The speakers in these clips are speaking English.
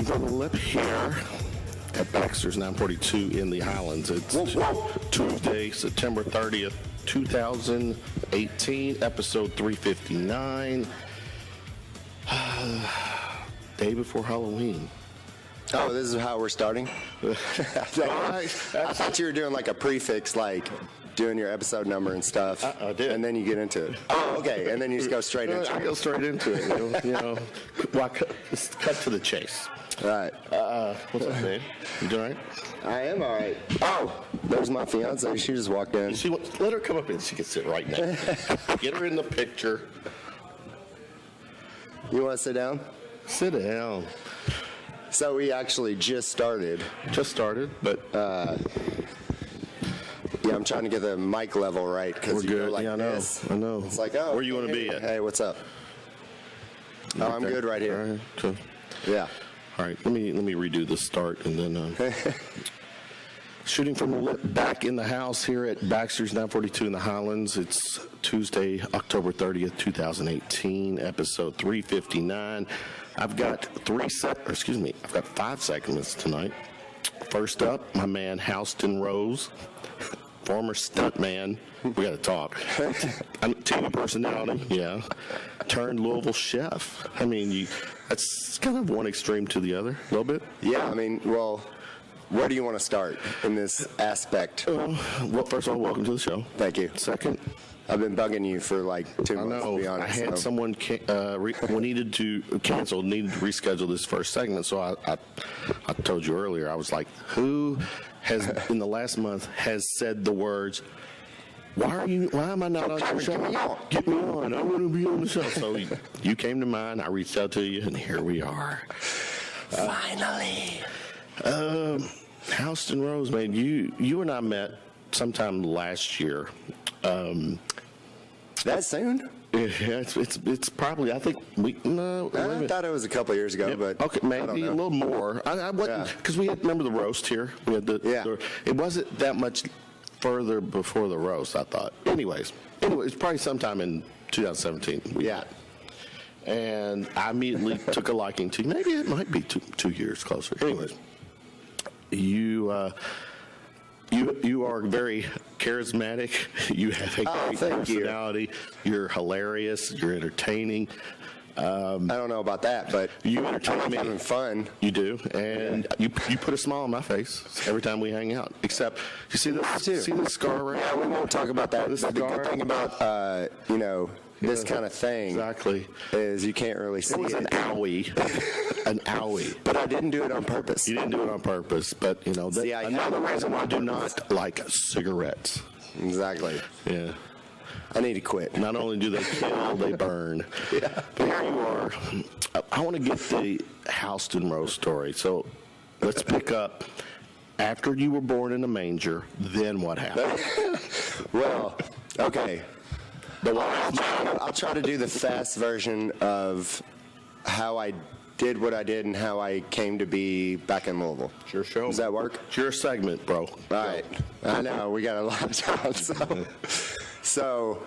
Shooting from the lip here at Baxter's 942 in the Highlands. It's Tuesday, September 30th, 2018, episode 359. Day before Halloween. Oh, this is how we're starting? I thought you were doing like a prefix, like doing your episode number and stuff. I did. And then you get into it. Oh, okay. And then you just go straight into I it. go straight into it. Well, cut to the chase. All right. What's up, man? You doing all right? I am all right. Oh, there's my fiance. She just walked in. Let her come up in. She can sit right now. Get her in the picture. You want to sit down? Sit down. So we actually just started. But Yeah, I'm trying to get the mic level right. We're you good. Go like Yeah, I know. this. I know. It's like, oh. Where you want to be at? Hey, what's up? Oh, I'm good right here. All right. So, Yeah. all right. Let me redo the start and then. Shooting from the lip, back in the house here at Baxter's 942 in the Highlands. It's Tuesday, October 30th, 2018, episode 359. I've got 5 segments tonight. First up, my man Houston Rose, former Stuntman. We got to talk. TV personality, yeah. Turned Louisville Chef. I mean, that's kind of one extreme to the other, a little bit. Yeah, I mean, well, where do you want to start in this aspect? Well, first of all, welcome to the show. Thank you. Second, I've been bugging you for like 2 months, to be I honest. had someone needed to reschedule this first segment, so I told you earlier, I was like, who has, in the last month, has said the words, why am I not on your show? Get me on. I want to be on the show. So you came to mind, I reached out to you, and here we are. Finally. Houston Rose, man, you and I met sometime last year. That soon? Yeah, it's probably, I think I thought it was a couple of years ago, but okay, maybe a little more. I wasn't, because we had, remember the roast here? We had it wasn't that much further before the roast, I thought. Anyways, it's probably sometime in 2017. Yeah. And I immediately took a liking to you. Maybe it might be two years closer. Anyways, you are very charismatic. You have a great personality. You're hilarious. You're entertaining. I don't know about that, but you entertain me. Having fun. You do, and you put a smile on my face every time we hang out. Except, you see this scar right? Yeah, we won't talk about that. The good thing about this kind of thing exactly is you can't really see it. An owie. An owie. But I didn't do it on purpose. You didn't do it on purpose, but another reason why I do not like cigarettes. Exactly. Yeah. I need to quit. Not only do they kill, they burn. Yeah. But here you are. I want to get the Houston Rose story. So let's pick up. After you were born in a manger, then what happened? Well, okay. I'll try to do the fast version of how I did what I did and how I came to be back in Louisville. Sure, show. Does that work? It's your segment, bro. All right. I know. We got a lot of time. So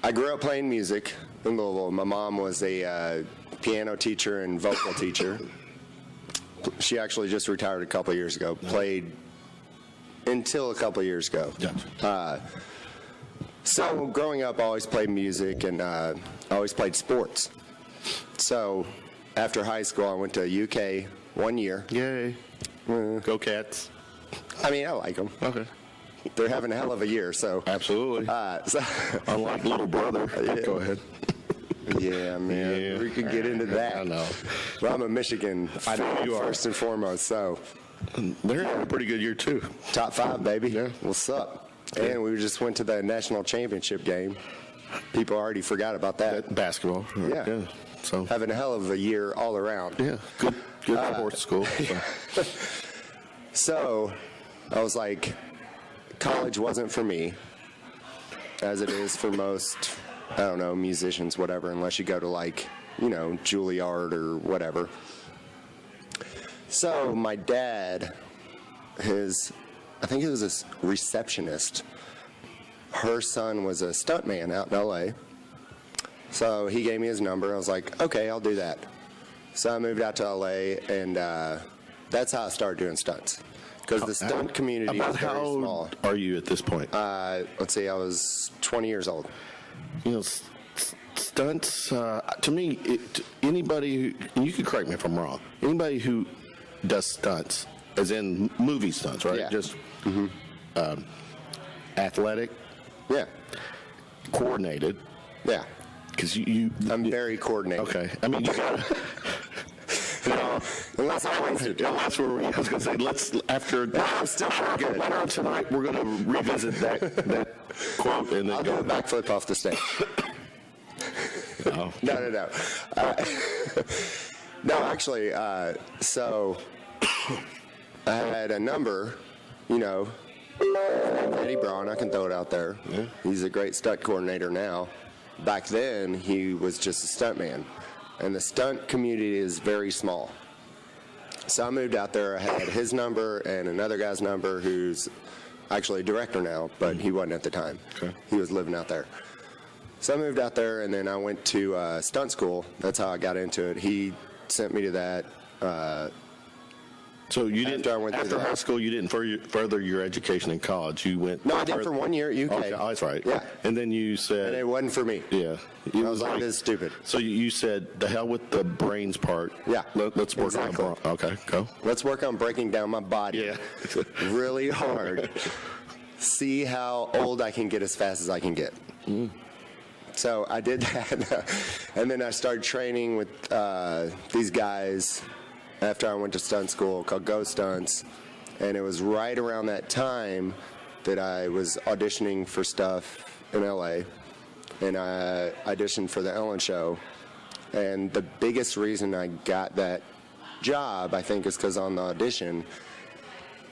I grew up playing music in Louisville. My mom was a piano teacher and vocal teacher. She actually just retired a couple of years ago. Played until a couple of years ago. Gotcha. So growing up, I always played music and I always played sports. So after high school, I went to UK 1 year. Yay. Go Cats. I mean, I like them. Okay. They're having a hell of a year, so. Absolutely. Unlike little brother. Go ahead. Yeah, man. Yeah. We could get into that. I know. Well, I'm a Michigan fan, first and foremost, so. They're having a pretty good year, too. Top 5, baby. Yeah. What's up? And we just went to the national championship game. People already forgot about that. Basketball. Yeah. So having a hell of a year all around. Yeah. Good sports school. So. So I was like, college wasn't for me, as it is for most, I don't know, musicians, whatever, unless you go to like, Juilliard or whatever. So my dad, I think he was a receptionist. Her son was a stuntman out in L.A., so he gave me his number. I was like, okay, I'll do that. So I moved out to LA, and that's how I started doing stunts. Because the stunt community is very small. How old are you at this point? Let's see, I was 20 years old. You know, stunts, to me, anybody who, you can correct me if I'm wrong, anybody who does stunts, as in movie stunts, right? Yeah. Just athletic, Yeah. coordinated. Yeah. Because I'm very coordinated. Okay. I mean, you gotta. Unless I want to. That's where I was going to say, let's, after I'm still pretty good. later on tonight, we're going to revisit that quote and then I'll do a backflip off the stage. Oh. No. No, actually, so I had a number, Eddie Braun, I can throw it out there. Yeah. He's a great stunt coordinator now. Back then, he was just a stuntman. And the stunt community is very small. So I moved out there. I had his number and another guy's number who's actually a director now, but he wasn't at the time. Okay. He was living out there. So I moved out there, and then I went to stunt school. That's how I got into it. He sent me to that. So you didn't, after high school, you didn't further your education in college. You went. No, I did for 1 year at UK. Okay, oh, that's right. Yeah. And then you said. And it wasn't for me. Yeah. I was like, this is stupid. So you said, the hell with the brains part. Yeah. Let's work Exactly. on. Okay, go. Let's work on breaking down my body Yeah. really hard. See how old I can get as fast as I can get. So I did that. And then I started training with these guys after I went to stunt school called Go Stunts. And it was right around that time that I was auditioning for stuff in LA. And I auditioned for the Ellen show. And the biggest reason I got that job, I think, is because on the audition,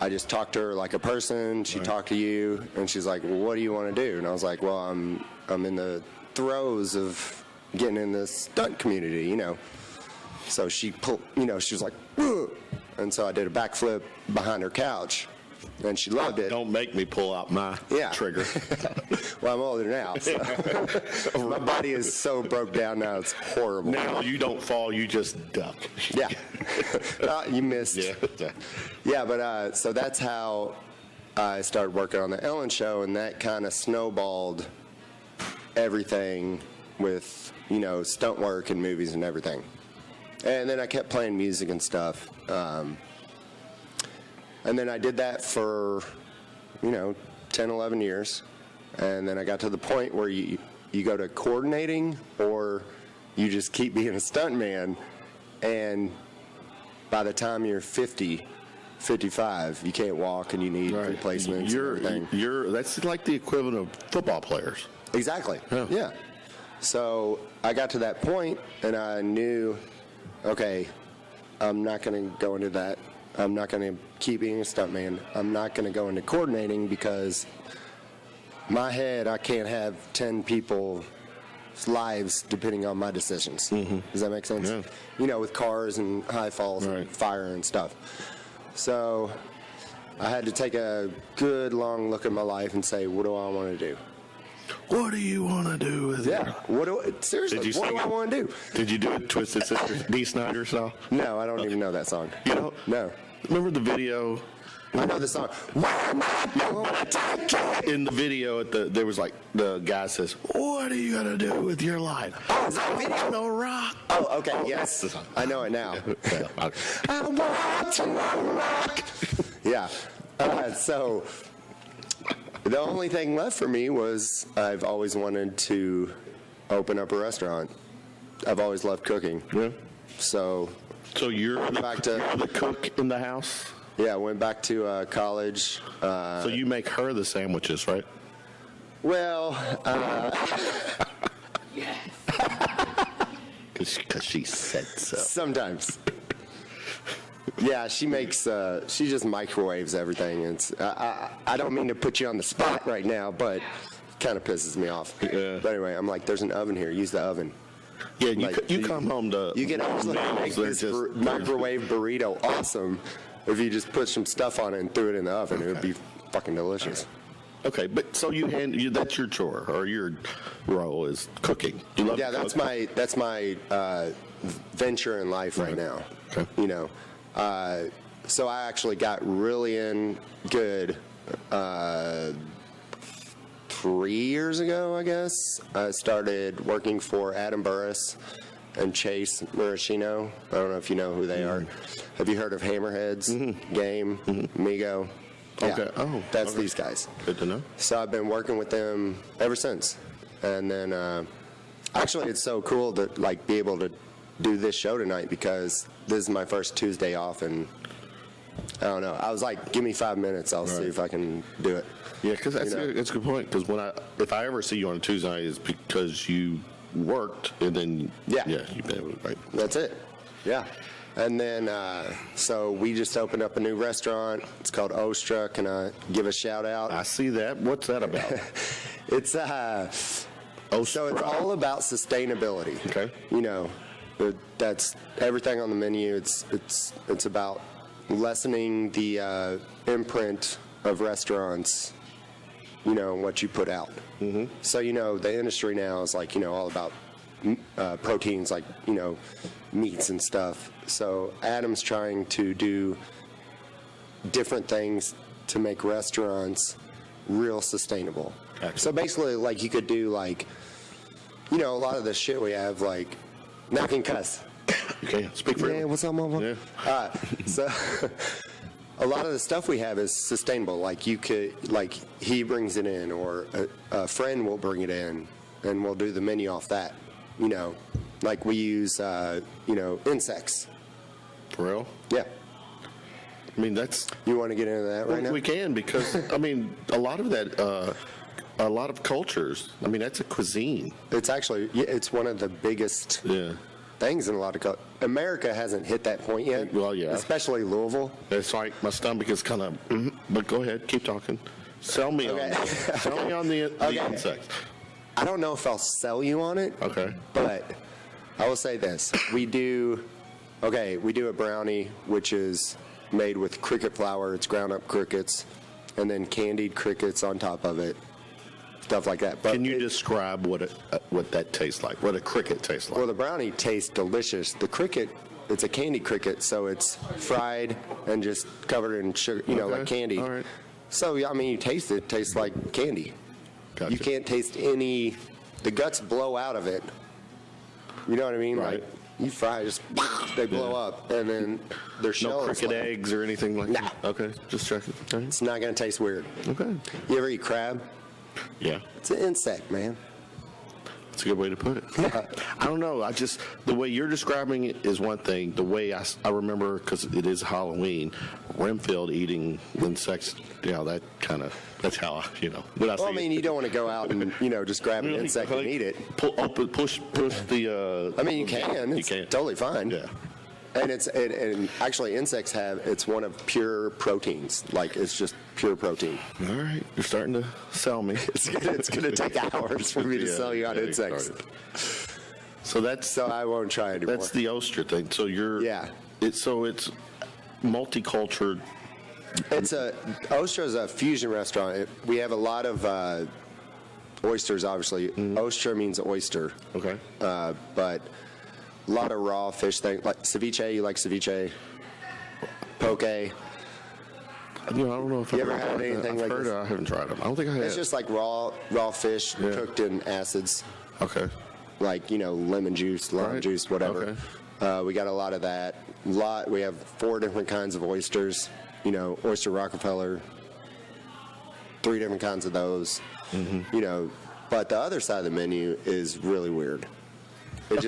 I just talked to her like a person. She talked to you, and she's like, well, what do you want to do? And I was like, well, I'm in the throes of getting in the stunt community, So she pulled, she was like, ugh. And so I did a backflip behind her couch, and she loved it. Don't make me pull out my trigger. Well, I'm older now, so my body is so broke down now, it's horrible. Now you don't fall, you just duck. Yeah. You missed. Yeah. Yeah, but so that's how I started working on the Ellen show, and that kind of snowballed everything with, stunt work and movies and everything. And then I kept playing music and stuff. And then I did that for, 10, 11 years. And then I got to the point where you go to coordinating or you just keep being a stuntman. And by the time you're 50, 55, you can't walk and you need replacements and everything. That's like the equivalent of football players. Exactly. Yeah. So I got to that point and I knew, okay, I'm not going to go into that. I'm not going to keep being a stuntman. I'm not going to go into coordinating because my head, I can't have 10 people's lives depending on my decisions. Does that make sense? Yeah. With cars and high falls and fire and stuff. So I had to take a good long look at my life and say, what do I want to do? What do you want to do with it? Seriously, what do I want to do? Did you do it Twisted Sisters, D. Snyder style? No, I don't even know that song. You know? No. Remember the video? I know the song. In the video, there was like, the guy says, what are you going to do with your life? Oh, is that a video? No rock. Oh, okay, yes. I know it now. I want to rock. Yeah. So the only thing left for me was I've always wanted to open up a restaurant. I've always loved cooking. Yeah. So you're the cook in the house? Yeah, I went back to college. So you make her the sandwiches, right? Well, because she said so. Sometimes. Yeah, she makes. She just microwaves everything. It's. I don't mean to put you on the spot right now, but it kind of pisses me off. Yeah. But anyway, I'm like, there's an oven here. Use the oven. Yeah, Like, you come home to. You can actually make this microwave burrito awesome if you just put some stuff on it and threw it in the oven. It would be fucking delicious. Okay, but so that's your chore or your role is cooking. You love Yeah, to that's cook. my venture in life right now. Okay. You know, so I actually got really in good 3 years ago, I guess. I started working for Adam Burris and Chase Maraschino. I don't know if you know who they are. Have you heard of Hammerheads, Game, Migo? Yeah, Okay. Oh, that's okay. these guys. Good to know. So I've been working with them ever since. And then actually it's so cool to like be able to do this show tonight because this is my first Tuesday off, and I don't know. I was like, give me 5 minutes. I'll see if I can do it. Yeah, because that's, You know? that's a good point. Because if I ever see you on a Tuesday night, it's because you worked and then Yeah. you've been able to, right. That's it. Yeah. And then, so we just opened up a new restaurant. It's called Ostra. Can I give a shout out? I see that. What's that about? It's so it's all about sustainability. Okay. You know, that's everything on the menu. It's about lessening the imprint of restaurants. You know, and what you put out. Mm-hmm. So you know, the industry now is like all about proteins, like meats and stuff. So Adam's trying to do different things to make restaurants real sustainable. Gotcha. So basically, like you could do like, a lot of the shit we have, like, now I can cuss. Okay, speak for Yeah, what's up, mama? Yeah. So a lot of the stuff we have is sustainable. Like you could, like he brings it in, or a friend will bring it in, and we'll do the menu off that. Like we use, insects. For real? Yeah. I mean, that's... You want to get into that right now? We can, because, I mean, a lot of that, a lot of cultures, I mean, that's a cuisine. It's actually, it's one of the biggest things in a lot of America hasn't hit that point yet. Well, yeah. Especially Louisville. It's like my stomach is kind of, but go ahead, keep talking. Sell me Okay. on the insects. I don't know if I'll sell you on it. Okay. But I will say this. We do a brownie, which is made with cricket flour. It's ground up crickets, and then candied crickets on top of it. Stuff like that. But Can you describe what that tastes like? What a cricket tastes like? Well, the brownie tastes delicious. The cricket, it's a candy cricket, so it's fried and just covered in sugar, like candy. All right. So, yeah, I mean, you taste it. It tastes like candy. Gotcha. You can't taste the guts blow out of it. You know what I mean? Right. Like, you fry, just they blow up, and then their shell No is cricket like, eggs or anything like Nah. that? Okay, just checking. Okay. it's not going to taste weird. Okay. You ever eat crab? Yeah. It's an insect, man. That's a good way to put it. I don't know. The way you're describing it is one thing. The way I remember, because it is Halloween, Renfield eating insects, that's how I, when I see Well, I mean, you don't want to go out and, just grab an insect and eat it. Push the... I mean, you can. It's can. totally fine. Yeah. And and actually insects it's one of pure proteins. Like, it's just pure protein. All right. You're starting to sell me. It's gonna take hours for me to sell you on getting insects. started. So I won't try anymore. that's the Ostra thing. So it's multicultural. Ostra is a fusion restaurant. We have a lot of oysters, obviously. Ostra means oyster. Okay. But a lot of raw fish things, like ceviche. You like ceviche? Poke. I don't know if You ever had anything I've like heard this? I haven't tried them. I don't think I have. It's just like raw fish cooked in acids, Okay. like lemon juice, lime Right. juice, whatever. Okay. We got a lot of that. We have 4 different kinds of oysters. Oyster Rockefeller. 3 different kinds of those. Mm-hmm. But the other side of the menu is really weird. Let's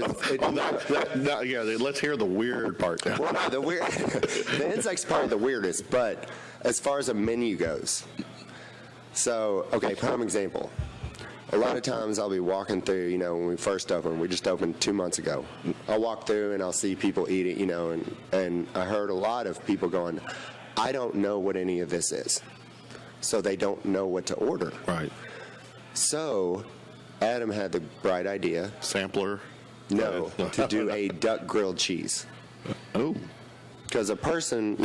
hear the weird part now. Well, the insects part are the weirdest, but as far as a menu goes, so, prime example. A lot of times I'll be walking through, when we first opened, we just opened 2 months ago. I'll walk through and I'll see people eat it, and I heard a lot of people going, I don't know what any of this is. So they don't know what to order. Right. So Adam had the bright idea. Sampler. No, to do a duck grilled cheese. Oh. Because a person,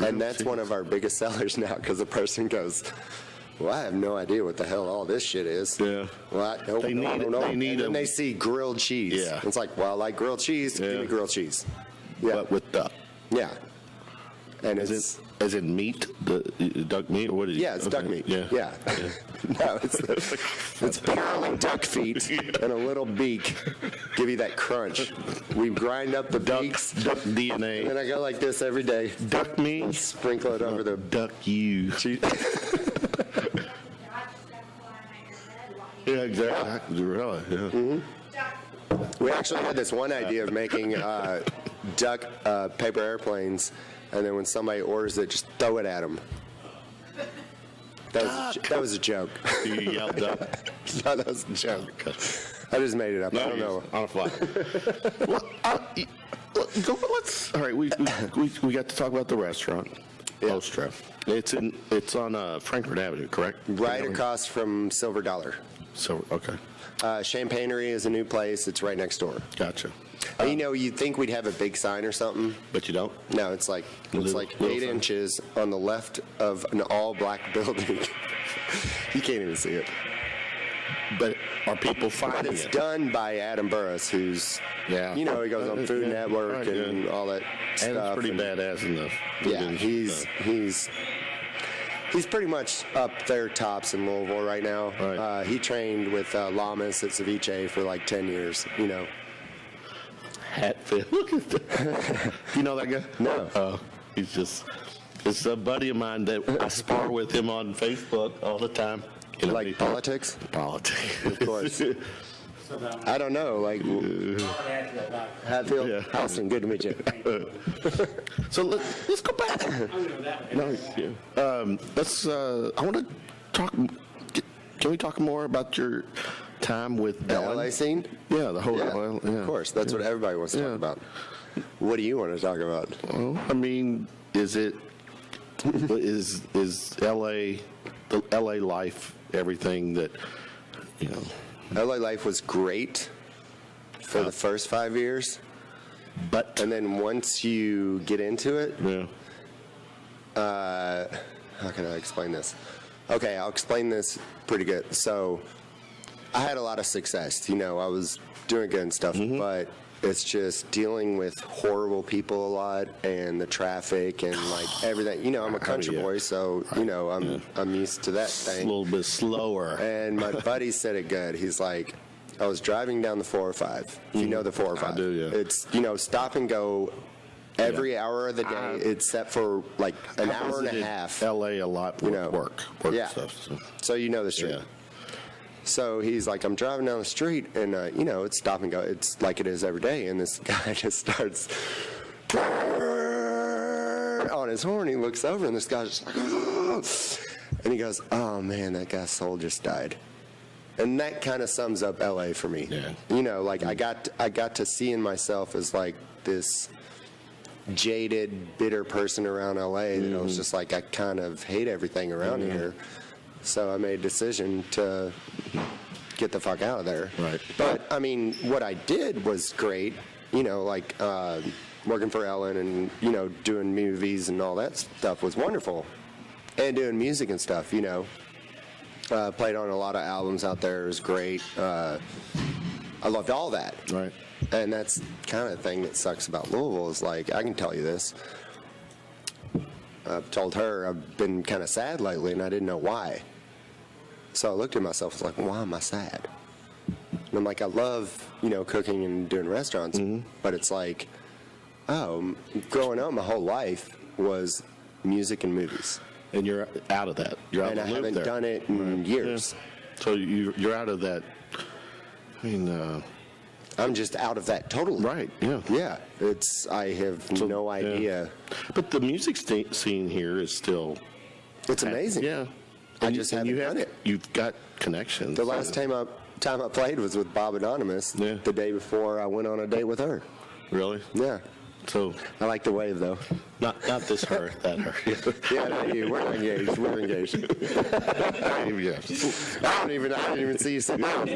and that's one of our biggest sellers now, because a person goes, well, I have no idea what the hell all this shit is. Yeah. Well, I don't know. They need and then they see grilled cheese. Yeah. It's like, well, I like grilled cheese. Give me grilled cheese. Yeah. But with duck. Yeah. And Is it meat? The duck meat? Or what is it? Yeah, it's duck meat. Yeah. No, it's purely duck feet and a little beak. Give you that crunch. We grind up the beaks. Duck DNA. And I go like this every day. Duck meat. Sprinkle it over the duck you. Yeah, exactly. Really, yeah. Mm-hmm. We actually had this one idea of making duck paper airplanes, and then when somebody orders it, just throw it at them. That was a joke. You yelled duck? No, that was a joke. I just made it up. I don't know. On a fly. All right, we got to talk about the restaurant. Yeah. Ostra. It's on Frankfurt Avenue, correct? Right across from Silver Dollar. So okay. Champagnery is a new place. It's right next door. Gotcha. You'd think we'd have a big sign or something, but you don't. No, it's like 8 inches on the left of an all-black building. You can't even see it. But are people finding But it's done by Adam Burris, who's he goes on Food Network and all that stuff. And it's pretty badass in the he's pretty much up there tops in Louisville right now. Right. He trained with Lamas at Ceviche for like 10 years. Hatfield. Look at that. You know that guy? No. It's a buddy of mine that I spar with him on Facebook all the time. Like politics? Politics. Of course. I don't know. Like, Hatfield? Yeah. Austin, good to meet you. So let's go back. I want to talk. Can we talk more about your time with The Ellen? LA scene? Yeah, the whole Yeah, LA. Yeah. of course. That's what everybody wants to talk about. What do you want to talk about? Well, I mean, is LA, the LA life, everything that, LA life was great for the first 5 years. And then once you get into it, how can I explain this? Okay, I'll explain this pretty good. So I had a lot of success. I was doing good and stuff, but it's just dealing with horrible people a lot and the traffic and like everything. I'm a country boy, so I'm used to that thing. A little bit slower. And my buddy said it good. He's like, I was driving down the 405. If you know the 405. I do, yeah. It's, stop and go every hour of the day. It's set for like an hour and a half. LA a lot with work stuff. So you know the street. Yeah. So he's like, I'm driving down the street, and, it's stop and go. It's like it is every day. And this guy just starts on his horn. He looks over, and this guy's just like, oh. And he goes, oh, man, that guy's soul just died. And that kind of sums up L.A. for me. Yeah. I got to seeing myself as, like, this jaded, bitter person around L.A. that I was just like, I kind of hate everything around here. So I made a decision to get the fuck out of there. Right. But, I mean, what I did was great, working for Ellen and, doing movies and all that stuff was wonderful. And doing music and stuff, played on a lot of albums out there. It was great. I loved all that. Right. And that's kind of the thing that sucks about Louisville is, like, I can tell you this. I've told her I've been kind of sad lately, and I didn't know why. So I looked at myself and was like, why am I sad? And I'm like, I love, cooking and doing restaurants, but it's like, growing up my whole life was music and movies. And you're out of that. And I haven't done it in years. Yeah. So you're out of that. I mean, I'm just out of that totally. Right. Yeah. Yeah. I have no idea. Yeah. But the music scene here is still. It's amazing. Yeah. I just haven't done it. You've got connections. The last time I played was with Bob Anonymous. Yeah. The day before I went on a date with her. Really? Yeah. So I like the wave though. Not this her, that her. Yeah, not you. We're engaged. We're engaged. I didn't even see you sit down.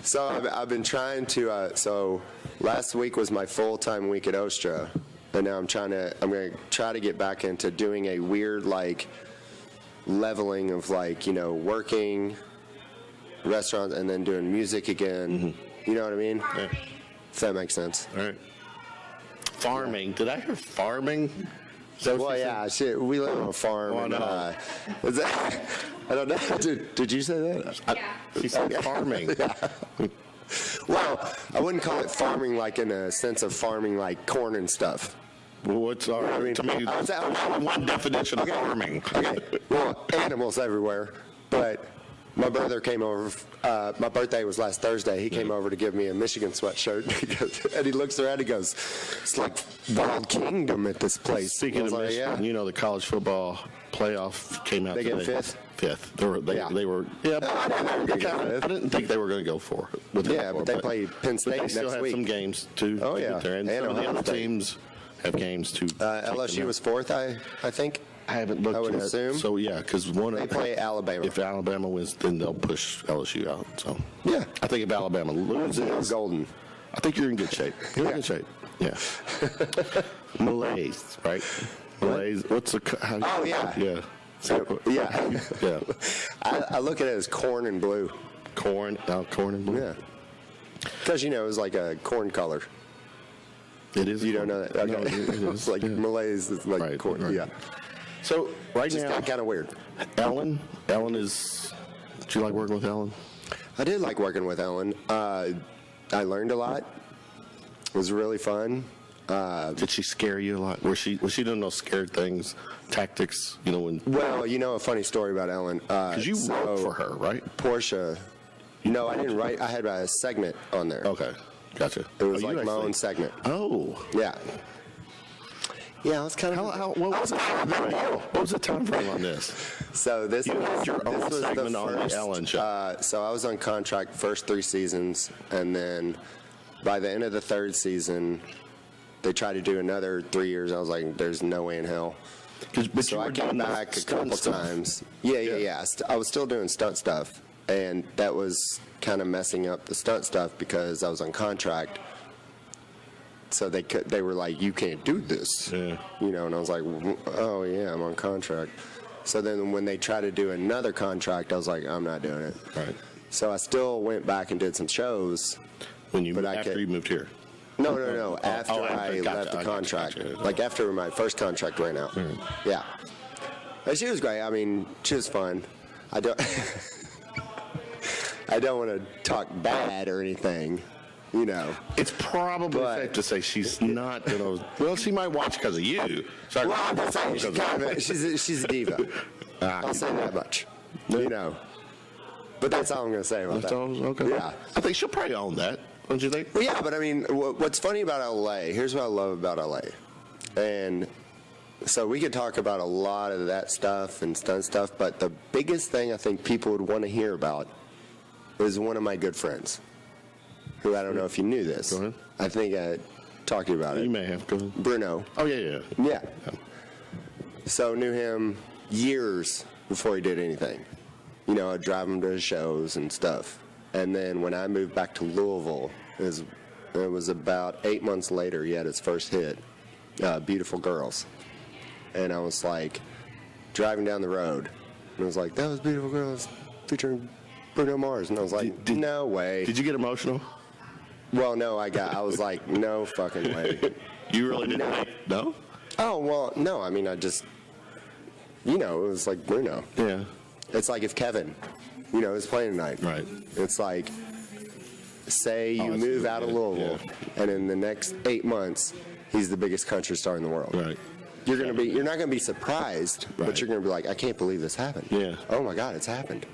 So I've been trying to. So last week was my full-time week at Ostra, And now I'm going to try to get back into doing a weird, like, leveling of, like, you know, working restaurants and then doing music again. You know what I mean? Yeah. If that makes sense. All right. Farming. Did I hear farming? Well, yeah, shit. We live on a farm. Oh, and, no. is that, I don't know. Did you say that? She said farming. Yeah. Well, I wouldn't call it farming like in a sense of farming like corn and stuff. Well, what's all right? I mean, to me, one definition of farming. Okay. Well, animals everywhere. But my brother came over. My birthday was last Thursday. He came over to give me a Michigan sweatshirt. And he looks around. He goes, "It's like Wild Kingdom at this place." Speaking of like, Michigan, you know, the college football playoff came out They today. get fifth? Fifth. They were. Yeah. I didn't think they were going to go for it. Yeah, but they play Penn State they next still have week. some games to Oh, yeah. get there. And And some of the Ohio other State. teams have games to. LSU was fourth, I think. I haven't looked I would yet. assume. So, yeah, because They play Alabama. If Alabama wins, then they'll push LSU out. So, Yeah. I think if Alabama loses, Golden. I think you're in good shape. You're in good shape. Yeah. Malaise, right? Malaise. What's the? Oh, yeah. Yeah. Yeah. Yeah. I look at it as corn and blue. Corn. Corn and blue. Yeah. Because, you know, it's like a corn color. It is. You don't know that? Okay. No, it is. It's like Malaise is like Right, corn. right. Yeah. So right Just now, kind of weird. Ellen is. Do you like working with Ellen? I did like working with Ellen. I learned a lot. It was really fun. Did she scare you a lot? Was she doing those scared things, tactics? You know when. Well, you know a funny story about Ellen. Because you worked for her, right? Portia. No, I didn't write. I had a segment on there. Okay, gotcha. It was Oh, you like my actually- own segment. Oh. Yeah. Yeah, I was kind of. What was the time frame on this? So this You had was, your own this was segment the on the first, Ellen show. So I was on contract first 3 seasons, and then by the end of the 3rd season, they tried to do another 3 years. I was like, "There's no way in hell." But So you I were came doing back a couple stuff. times. Yeah. I was still doing stunt stuff, and that was kind of messing up the stunt stuff because I was on contract. So they were like, "You can't do this," Yeah. you know. And I was like, "Oh yeah, I'm on contract." So then when they tried to do another contract, I was like, "I'm not doing it." Right. So I still went back and did some shows. When you But I after could- you moved here. No. After after. I Gotcha, left the I contract, gotcha. like after my first contract ran out. Yeah, but she was great. I mean, she was fun. I don't want to talk bad or anything, you know. It's probably But- safe to say she's not gonna. Well, she might watch because of you. Sorry. Well, I'm just saying, she's a diva. I'll say that much, you know. But that's all I'm going to say about That's that. all? Okay. Yeah. I think she'll probably own that. Don't you think? Well, yeah, but I mean, what's funny about LA, here's what I love about LA. And so we could talk about a lot of that stuff and stunt stuff, but the biggest thing I think people would want to hear about is one of my good friends, who I don't know if you knew this. Go ahead. I think I talked to you about You it. may have. Go ahead. Bruno. Oh, yeah. Yeah. So knew him years before he did anything. You know, I'd drive him to his shows and stuff. And then when I moved back to Louisville, it was about 8 months later, he had his first hit, Beautiful Girls. And I was like, driving down the road, and I was like, that was Beautiful Girls featuring Bruno Mars. And I was like, no way. Did you get emotional? Well, no, I was like, no fucking way. You really didn't? No? Oh, well, no, I mean, I just, you know, it was like Bruno. Yeah. It's like if Kevin, you know, is playing tonight. Right. It's like, say you I see move what out of you did, Louisville, and in the next 8 months, he's the biggest country star in the world. Right. You're not gonna be surprised, Right. but you're gonna be like, I can't believe this happened. Yeah. Oh my God, it's happened.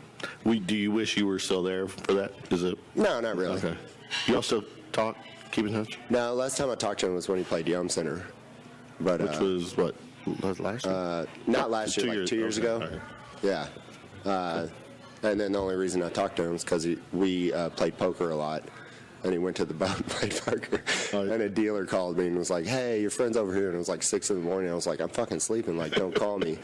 Do you wish you were still there for that? Is it? No, not really. Okay. You all still talk? Keep in touch? No, last time I talked to him was when he played Yum Center. But Which was what? Last year? not last year, like 2 years okay, ago. all right. Yeah. And then the only reason I talked to him is because we played poker a lot. and he went to the boat and played poker. And a dealer called me and was like, hey, your friend's over here. And it was like 6 in the morning. I was like, I'm fucking sleeping. Like, don't call me.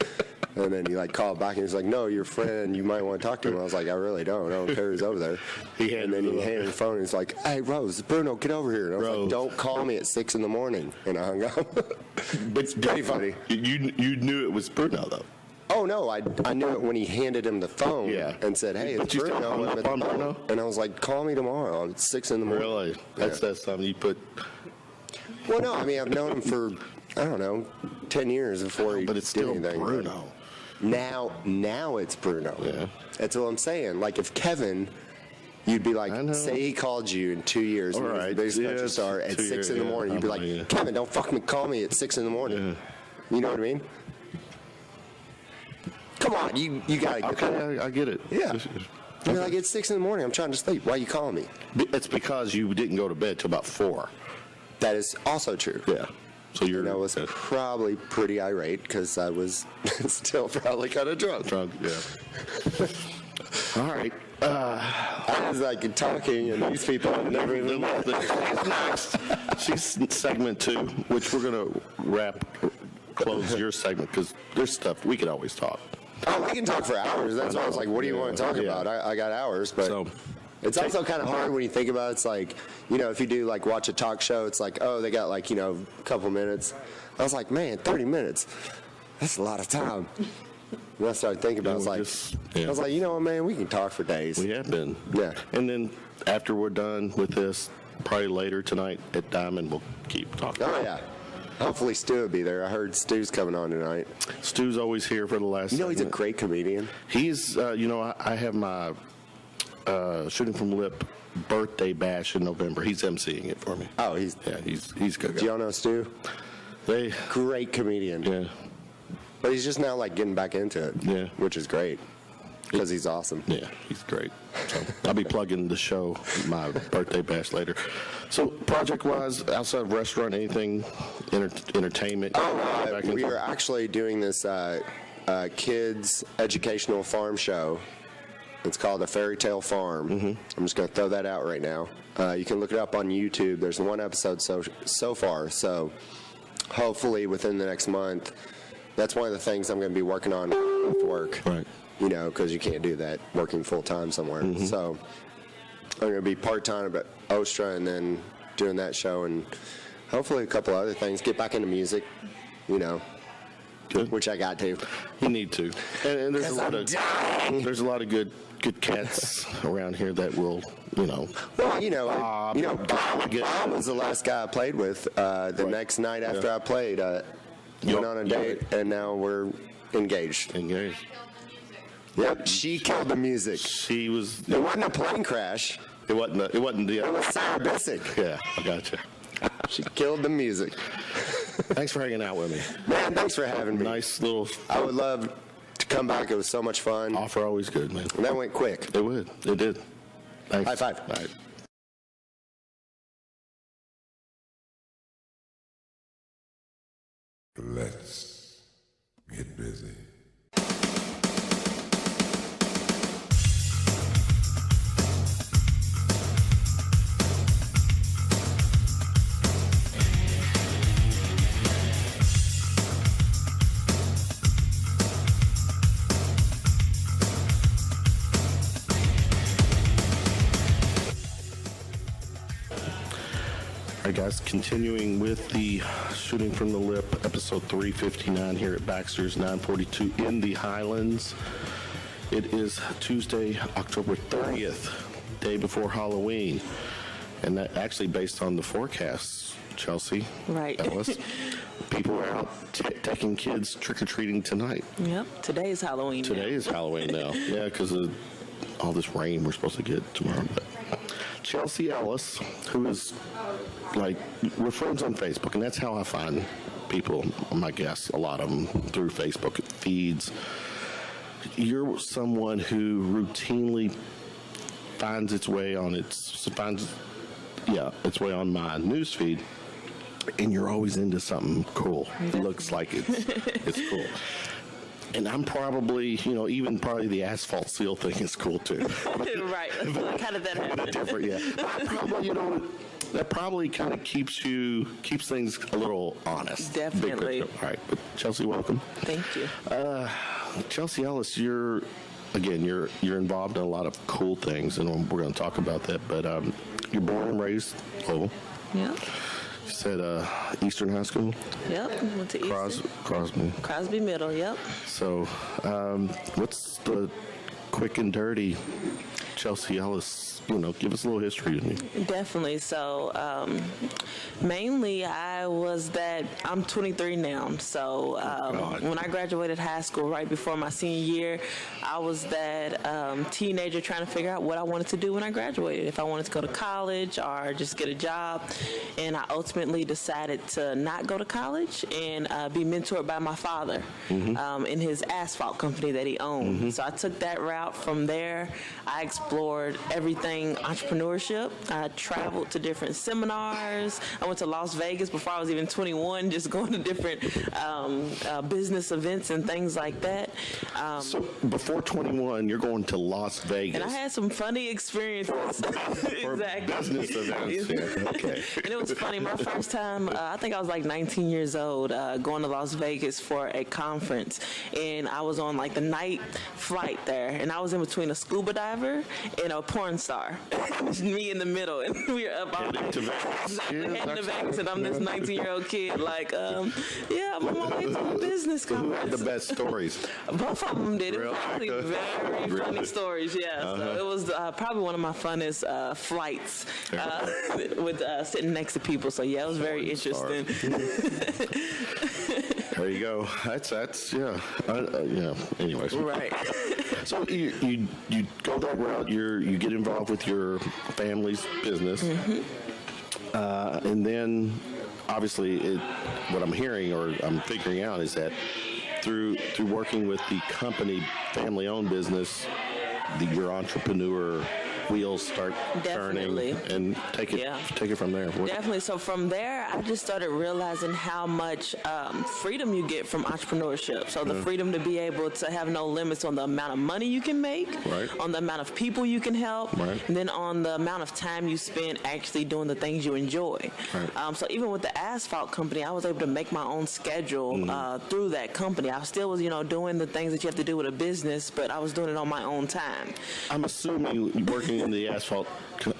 And then he like called back and he's like, no, your friend, you might want to talk to him. I was like, I really don't. I don't care who's over there. And then he handed the phone and he's like, hey, Rose, Bruno, get over here. And I was like, don't call me at 6 in the morning. And I hung up. But it's pretty funny. You knew it was Bruno, though. Oh, no, I knew it when he handed him the phone and said, hey, it's Bruno. I'm at the boat. And I was like, call me tomorrow at 6 in the morning. Really? That's something you put... Well, no, I mean, I've known him for, I don't know, 10 years before he But it's still did anything. Bruno. Now it's Bruno. Yeah. That's what I'm saying. Like, if Kevin, you'd be like, say he called you in 2 years, and he's the biggest country star at 6 in the morning. You'd be like, Kevin, don't fucking call me at 6 in the morning. Yeah. You know what I mean? Come on, you got to get that. I get it. Yeah. You're like, it's 6 in the morning. I'm trying to sleep. Why are you calling me? It's because you didn't go to bed till about 4. That is also true. Yeah. So you're. And I was probably pretty irate because I was still probably kind of drunk. Yeah. All right. I was like talking, and these people never even. Next, she's segment 2, which we're gonna close your segment because there's stuff we could always talk. Oh, we can talk for hours. That's why I was like, what do you want to talk about? I got hours, but it's also kind of hard when you think about it. It's like, if you do like watch a talk show, it's like, oh, they got like, a couple minutes. I was like, man, 30 minutes. That's a lot of time. And I started thinking about it, I was like, you know what, man, we can talk for days. We have been. Yeah. And then after we're done with this, probably later tonight at Diamond, we'll keep talking. Oh, yeah. Hopefully Stu will be there. I heard Stu's coming on tonight. Stu's always here for the last segment. He's a great comedian. He's, I have my Shooting from Lip birthday bash in November. He's emceeing it for me. Oh, he's good. Do y'all know Stu? Great comedian. Yeah. But he's just now like getting back into it. Yeah. Which is great. Because he's awesome. Yeah, he's great. So I'll be plugging the show, my birthday bash later. So project-wise, outside of restaurant, anything, entertainment? We are actually doing this kids educational farm show. It's called A Fairy Tale Farm. I'm just going to throw that out right now. You can look it up on YouTube. There's one episode so far. So hopefully within the next month, that's one of the things I'm going to be working on with work. Right. Because you can't do that working full-time somewhere. So I'm going to be part-time at Ostra and then doing that show and hopefully a couple other things. Get back into music, Good. Which I got to. You need to. And there's a lot of good cats around here that will, Well, Bob was the last guy I played with. The next night after I played, went on a date, and now we're engaged. Yep, she killed the music. She was. It wasn't a plane crash. It wasn't. It was Sarah Bissick. Yeah, I gotcha. She killed the music. Thanks for hanging out with me. Man, thanks for having me. Nice little. I would love to come back. It was so much fun. Offer always good, man. And that went quick. It would. It did. Thanks. High five. All right. Let's get busy. All right, guys, continuing with the Shooting from the Lip, episode 359 here at Baxter's 942 in the Highlands. It is Tuesday, October 30th, day before Halloween. And that actually based on the forecasts, Chelsea. Right. Ellis. People are out taking kids trick-or-treating tonight. Yep, today is Halloween. Today is Halloween now. Yeah, because of all this rain we're supposed to get tomorrow. But Chelsea Ellis, who is we're friends on Facebook, and that's how I find people, my guests, a lot of them through Facebook feeds. You're someone who routinely finds its way on its way on my news feed, and you're always into something cool. It looks like it's cool. And I'm probably, even probably the asphalt seal thing is cool too. Right. How did that happen? Different, yeah. Probably, that probably kind of keeps things a little honest. Definitely. All right, but Chelsea, welcome. Thank you. Chelsea Ellis, you're involved in a lot of cool things, and we're going to talk about that. But you're born and raised Louisville. Yeah. You said Eastern High School. Yep. Went to Eastern. Crosby Middle. Yep. So, what's the quick and dirty Chelsea Ellis? Give us a little history of me. Definitely. So, mainly I'm 23 now. So, when I graduated high school, right before my senior year, I was that teenager trying to figure out what I wanted to do when I graduated. If I wanted to go to college or just get a job. And I ultimately decided to not go to college and be mentored by my father in his asphalt company that he owned. So I took that route. From there, I explored everything entrepreneurship. I traveled to different seminars. I went to Las Vegas before I was even 21, just going to different business events and things like that. So before 21, you're going to Las Vegas. And I had some funny experiences. Exactly. Business events. Yeah. Okay. And it was funny. My first time, I think I was like 19 years old, going to Las Vegas for a conference. And I was on like the night flight there. And I was in between a scuba diver and a porn star. Me in the middle, and we were up all night heading to Vegas, and I'm this 19-year-old kid, like, I'm on my way to a business conference. Who had the best stories? Both of them did. It was actually very funny stories, yeah. So it was probably one of my funnest flights with sitting next to people. So yeah, it was very interesting. There you go. That's anyways. Right. So you go that route. You get involved with your family's business, and then obviously what I'm hearing or I'm figuring out is that through working with the company, family-owned business, your entrepreneur wheels start turning, and take it from there. Definitely. So from there, I just started realizing how much freedom you get from entrepreneurship. So the freedom to be able to have no limits on the amount of money you can make, on the amount of people you can help, and then on the amount of time you spend actually doing the things you enjoy. So even with the asphalt company, I was able to make my own schedule through that company. I still was, doing the things that you have to do with a business, but I was doing it on my own time. I'm assuming working in the asphalt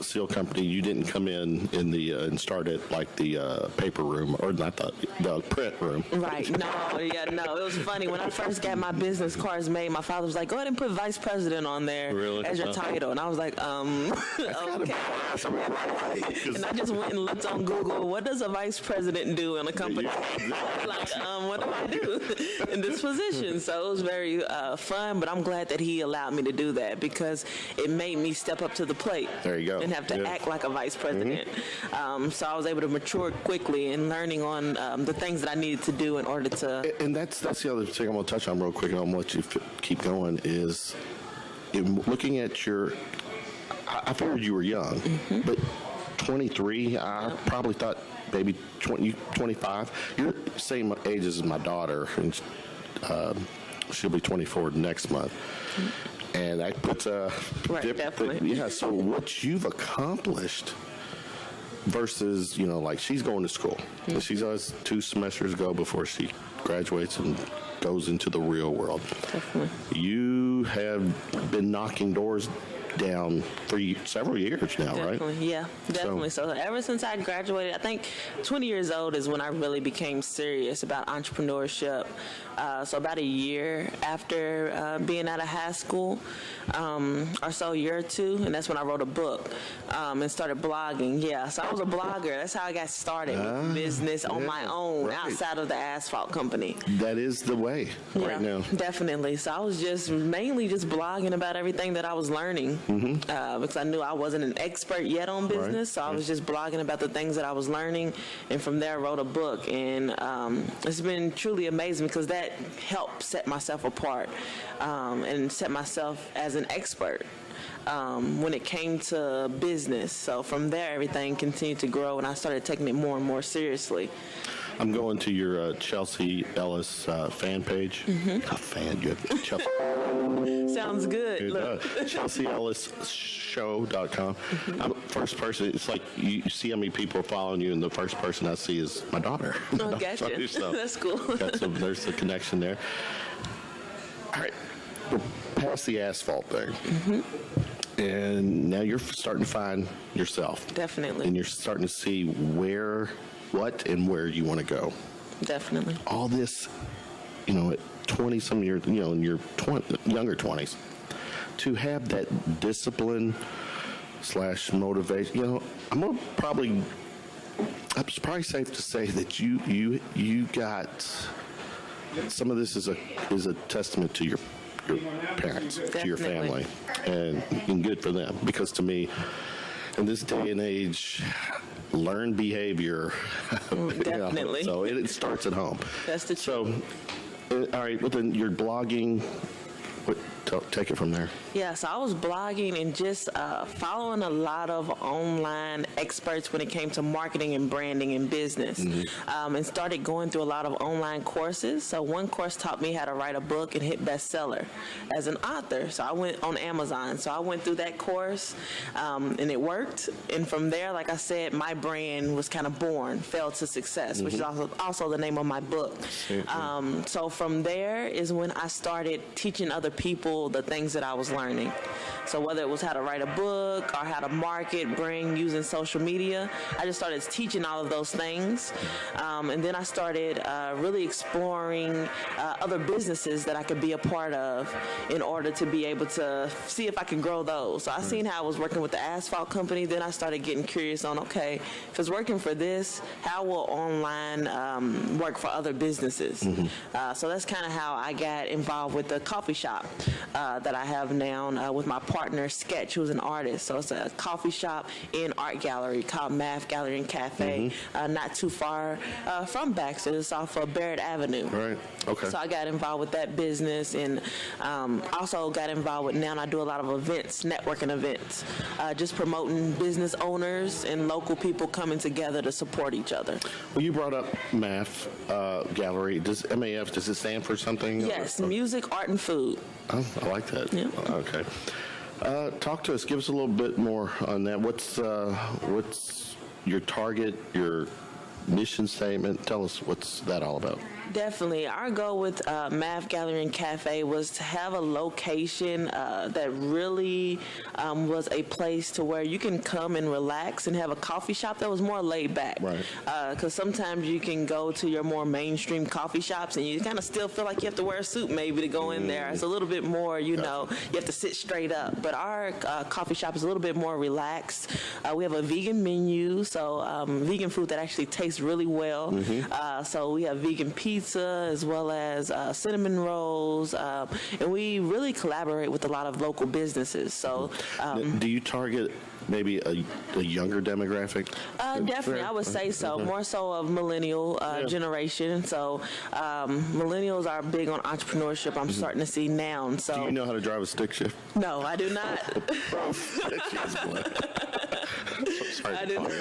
seal company, you didn't come in the and start at like the paper room, or not the print room. Right. No. It was funny when I first got my business cards made. My father was like, "Go ahead and put vice president on there as your title," and I was like, "Okay." And I just went and looked on Google. What does a vice president do in a company? Like, what do I do in this position? So it was very fun, but I'm glad that he allowed me to do that because it made me step up to the plate. There you go. And have to act like a vice president. So I was able to mature quickly in learning on the things that I needed to do in order to. And that's the other thing I'm going to touch on real quick, and I'm going to let you keep going, is in looking at I figured you were young, but 23, I probably thought maybe 25. You're the same age as my daughter, and she'll be 24 next month. And that puts definitely. So what you've accomplished versus, like she's going to school. She has 2 semesters to go before she graduates and goes into the real world. Definitely. You have been knocking doors down for several years now, definitely, right? Yeah, definitely. So ever since I graduated, I think 20 years old is when I really became serious about entrepreneurship. So about a year after being out of high school, or so, a year or two, and that's when I wrote a book and started blogging. Yeah, so I was a blogger. That's how I got started with business on my own outside of the asphalt company. That is the way right now. Definitely. So I was mainly just blogging about everything that I was learning because I knew I wasn't an expert yet on business. So I was just blogging about the things that I was learning, and from there I wrote a book. And it's been truly amazing because that helped set myself apart and set myself as an expert when it came to business. So from there, everything continued to grow, and I started taking it more and more seriously. I'm going to your Chelsea Ellis fan page. A fan, you have Chelsea. Sounds good. Look. ChelseaEllisShow.com. I'm first person. It's like you see how many people are following you, and the first person I see is my daughter. Oh, gotcha. So that's cool. There's the connection there. All right, we're past the asphalt thing. And now you're starting to find yourself. Definitely. And you're starting to see what and where you want to go. Definitely. All this, at 20-some years, in your younger 20s, to have that discipline / motivation, it's probably safe to say that you got some of this is a testament to your parents, to your family, and good for them. Because to me, in this day and age, learned behavior. Definitely. So it starts at home. That's the truth. So, all right. Well, then you're blogging. Take it from there. Yeah, so I was blogging and just following a lot of online experts when it came to marketing and branding and business, and started going through a lot of online courses. So one course taught me how to write a book and hit bestseller as an author. So I went on Amazon. So I went through that course, and it worked. And from there, like I said, my brand was kind of born, Fell to Success, which is also the name of my book. So from there is when I started teaching other people the things that I was learning. So whether it was how to write a book or how to market, bring using social media, I just started teaching all of those things. And then I started really exploring other businesses that I could be a part of in order to be able to see if I could grow those. So I seen how I was working with the Asphalt company. Then I started getting curious on, okay, if it's working for this, how will online work for other businesses? So that's kind of how I got involved with the coffee shop that I have now with my partner Sketch, who's an artist. So it's a coffee shop and art gallery called Maf Gallery Cafe, not too far from Baxter. It's off of Barrett Avenue. Right. Okay. So I got involved with that business, and also got involved with, now I do a lot of events, networking events, just promoting business owners and local people coming together to support each other. Well, you brought up Maf Gallery. Does MAF, does it stand for something? Yes, music, art, and food. Oh, I like that. Yeah. Okay. Talk to us. Give us a little bit more on that. What's your target, your mission statement? Tell us what's that all about. Definitely. Our goal with Maf Gallery Cafe was to have a location that really was a place to where you can come and relax and have a coffee shop that was more laid back. Right. Because sometimes you can go to your more mainstream coffee shops and you kind of still feel like you have to wear a suit maybe to go in there. It's a little bit more, you have to sit straight up. But our coffee shop is a little bit more relaxed. We have a vegan menu, so vegan food that actually tastes really well. So we have vegan pizza as well as cinnamon rolls, and we really collaborate with a lot of local businesses. So, do you target maybe a younger demographic? Definitely, I would say so. More so of millennial generation. So millennials are big on entrepreneurship. I'm starting to see now. So, do you know how to drive a stick shift? No, I do not. Sorry. I do not.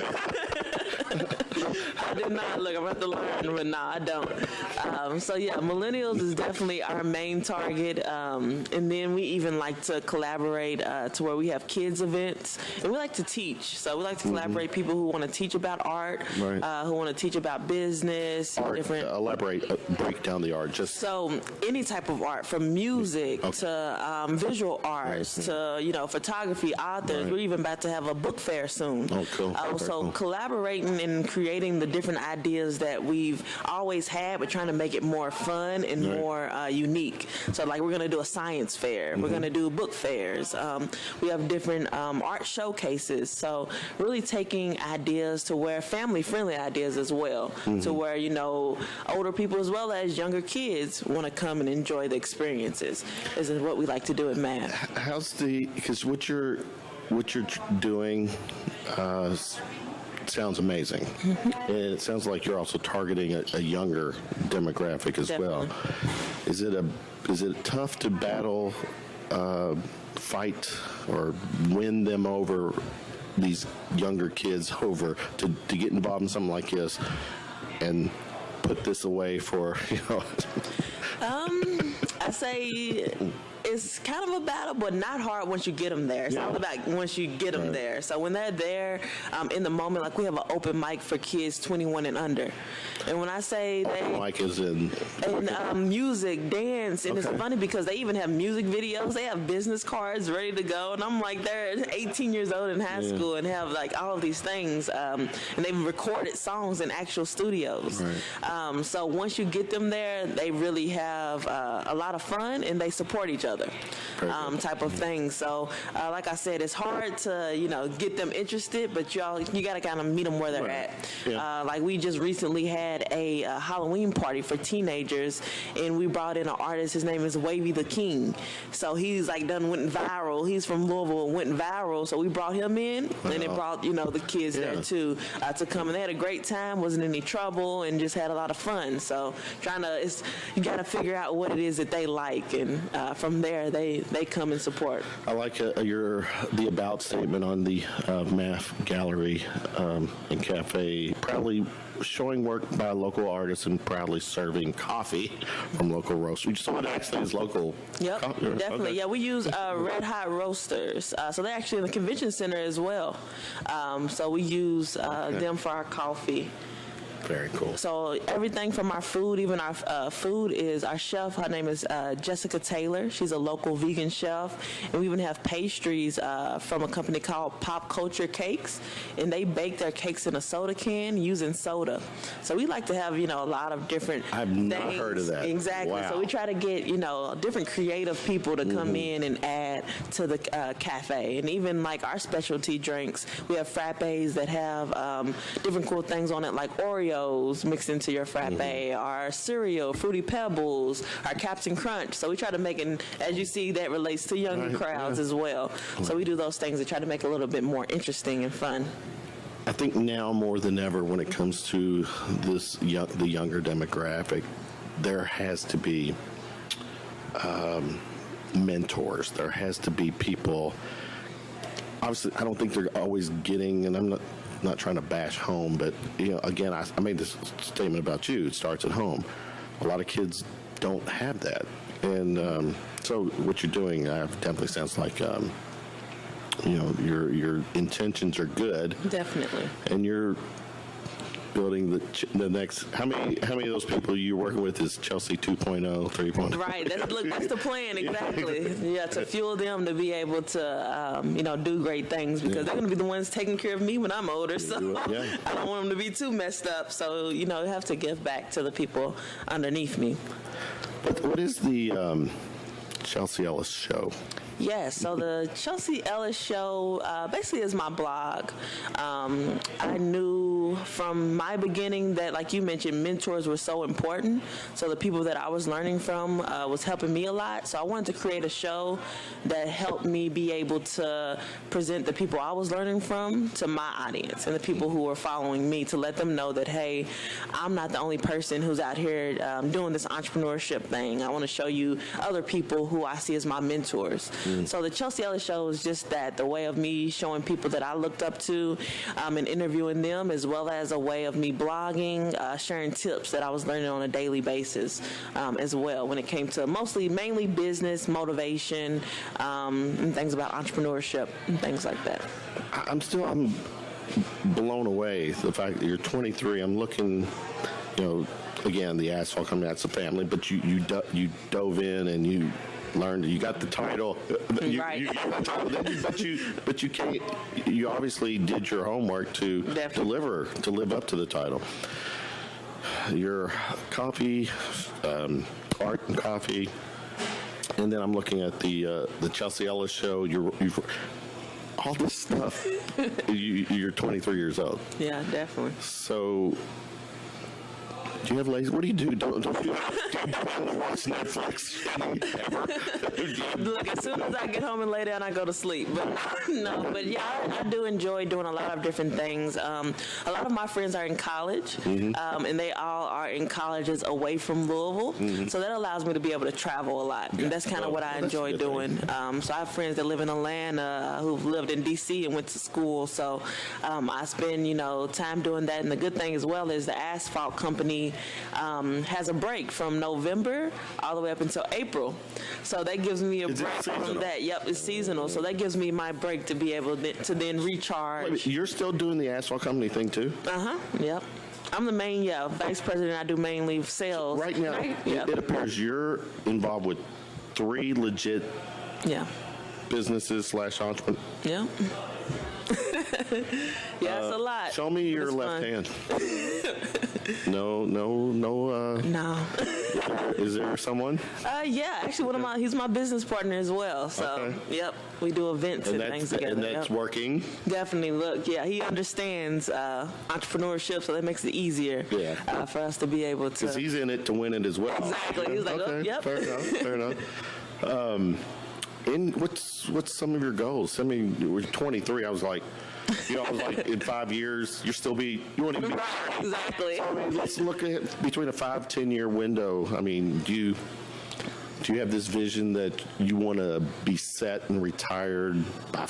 I did not. Look, I'm going to have to learn, but no, I don't. So, yeah, millennials is definitely our main target. And then we even like to collaborate to where we have kids events. And we like to teach. So we like to collaborate people who want to teach about art, who want to teach about business. Art, elaborate, break down the art. So any type of art, from music to visual arts to, photography, authors. We're even about to have a book fair soon. Oh, cool. So collaborating and creating the different ideas that we've always had, but trying to make it more fun and more unique. So like we're going to do a science fair. We're going to do book fairs. We have different art showcases. So really taking ideas to where family-friendly ideas as well, to where, older people as well as younger kids want to come and enjoy the experiences. This is what we like to do at Maf. Because what you're doing sounds amazing. And it sounds like you're also targeting a younger demographic as well. Is it tough to battle, fight, or win them over, these younger kids over, to get involved in something like this and put this away for, I say it's kind of a battle, but not hard once you get them there. It's all about once you get them there. So when they're there in the moment, like we have an open mic for kids 21 and under. And when I say they... Mic is in... And music, dance, and it's funny because they even have music videos. They have business cards ready to go. And I'm like, they're 18 years old in high school and have like all of these things. And they've recorded songs in actual studios. Right. So once you get them there, they really have a lot of fun and they support each other. Type of thing. So, like I said, it's hard to get them interested, but you got to kind of meet them where they're at. Yeah. Like we just recently had a Halloween party for teenagers, and we brought in an artist. His name is Wavy the King. So he's like went viral. He's from Louisville, went viral. So we brought him in, and it brought the kids there too to come, and they had a great time. Wasn't any trouble, and just had a lot of fun. So you got to figure out what it is that they like, and from there they come and support. I like the about statement on the Maf Gallery and Cafe, proudly showing work by local artists and proudly serving coffee from local roasters. So it actually is local. Yep, definitely. Okay. Yeah, we use Red Hot Roasters. So they're actually in the convention center as well. So we use them for our coffee. Very cool. So everything from our food, even our food is our chef. Her name is Jessica Taylor. She's a local vegan chef. And we even have pastries from a company called Pop Culture Cakes. And they bake their cakes in a soda can using soda. So we like to have, a lot of different I've things. not heard of that. Exactly. Wow. So we try to get, different creative people to come in and add to the cafe. And even like our specialty drinks, we have frappes that have different cool things on it, like Oreos mixed into your frappe, our cereal, Fruity Pebbles, our Captain Crunch. So we try to make it, as you see, that relates to younger crowds as well. So we do those things to try to make it a little bit more interesting and fun. I think now more than ever, when it comes to the younger demographic, there has to be mentors. There has to be people. Obviously, I don't think they're always getting, and I'm not trying to bash home, but again, I made this statement about you. It starts at home. A lot of kids don't have that, and so what you're doing definitely sounds like your intentions are good. Definitely. And you're building the next. How many of those people you're working with is Chelsea 2.0, 3.0? Right. That's the plan, exactly. Yeah, to fuel them to be able to do great things, because they're going to be the ones taking care of me when I'm older. So I don't want them to be too messed up. So you have to give back to the people underneath me. But what is the Chelsea Ellis show? Yes, so the Chelsea Ellis show basically is my blog. I knew from my beginning that, like you mentioned, mentors were so important. So the people that I was learning from was helping me a lot. So I wanted to create a show that helped me be able to present the people I was learning from to my audience and the people who were following me, to let them know that, hey, I'm not the only person who's out here doing this entrepreneurship thing. I want to show you other people who I see as my mentors. So the Chelsea Ellis show is just that, the way of me showing people that I looked up to and interviewing them, as well as a way of me blogging, sharing tips that I was learning on a daily basis as well, when it came to mainly business, motivation, and things about entrepreneurship and things like that. I'm blown away, the fact that you're 23. I'm looking, again, the Asphalt company, that's a family, but you dove in and you learned, you got the title, right. but you can't. You obviously did your homework to live up to the title. Your coffee, art and coffee, and then I'm looking at the Chelsea Ellis show. You've all this stuff. You're 23 years old. Yeah, definitely. So, do you have lazy? What do you do? Don't you watch Netflix? Look, as soon as I get home and lay down, I go to sleep. But I do enjoy doing a lot of different things. A lot of my friends are in college, and they all are in colleges away from Louisville. So that allows me to be able to travel a lot. And that's kind of what I enjoy doing. So I have friends that live in Atlanta who've lived in D.C. and went to school. So I spend, time doing that. And the good thing as well is the Asphalt company company has a break from November all the way up until April. So that gives me a break from that. Yep, it's seasonal. So that gives me my break to be able to then recharge. Wait, you're still doing the Asphalt company thing too? Yep. I'm the main, vice president. I do mainly sales. Right now, it appears you're involved with 3 legit businesses / entrepreneurs. Yeah. It's a lot. Show me your left hand. No. Is there someone? Actually, he's my business partner as well. So, we do events and things together. And that's working? Definitely. Look, he understands entrepreneurship, so that makes it easier for us to be able to. Because he's in it to win it as well. Exactly. He's like, Fair enough. And what's some of your goals? I mean, we're 23. I was like, in 5 years, you won't even be. Exactly. So, I mean, let's look at between a 5-10 year window. I mean, do you have this vision that you want to be set and retired by,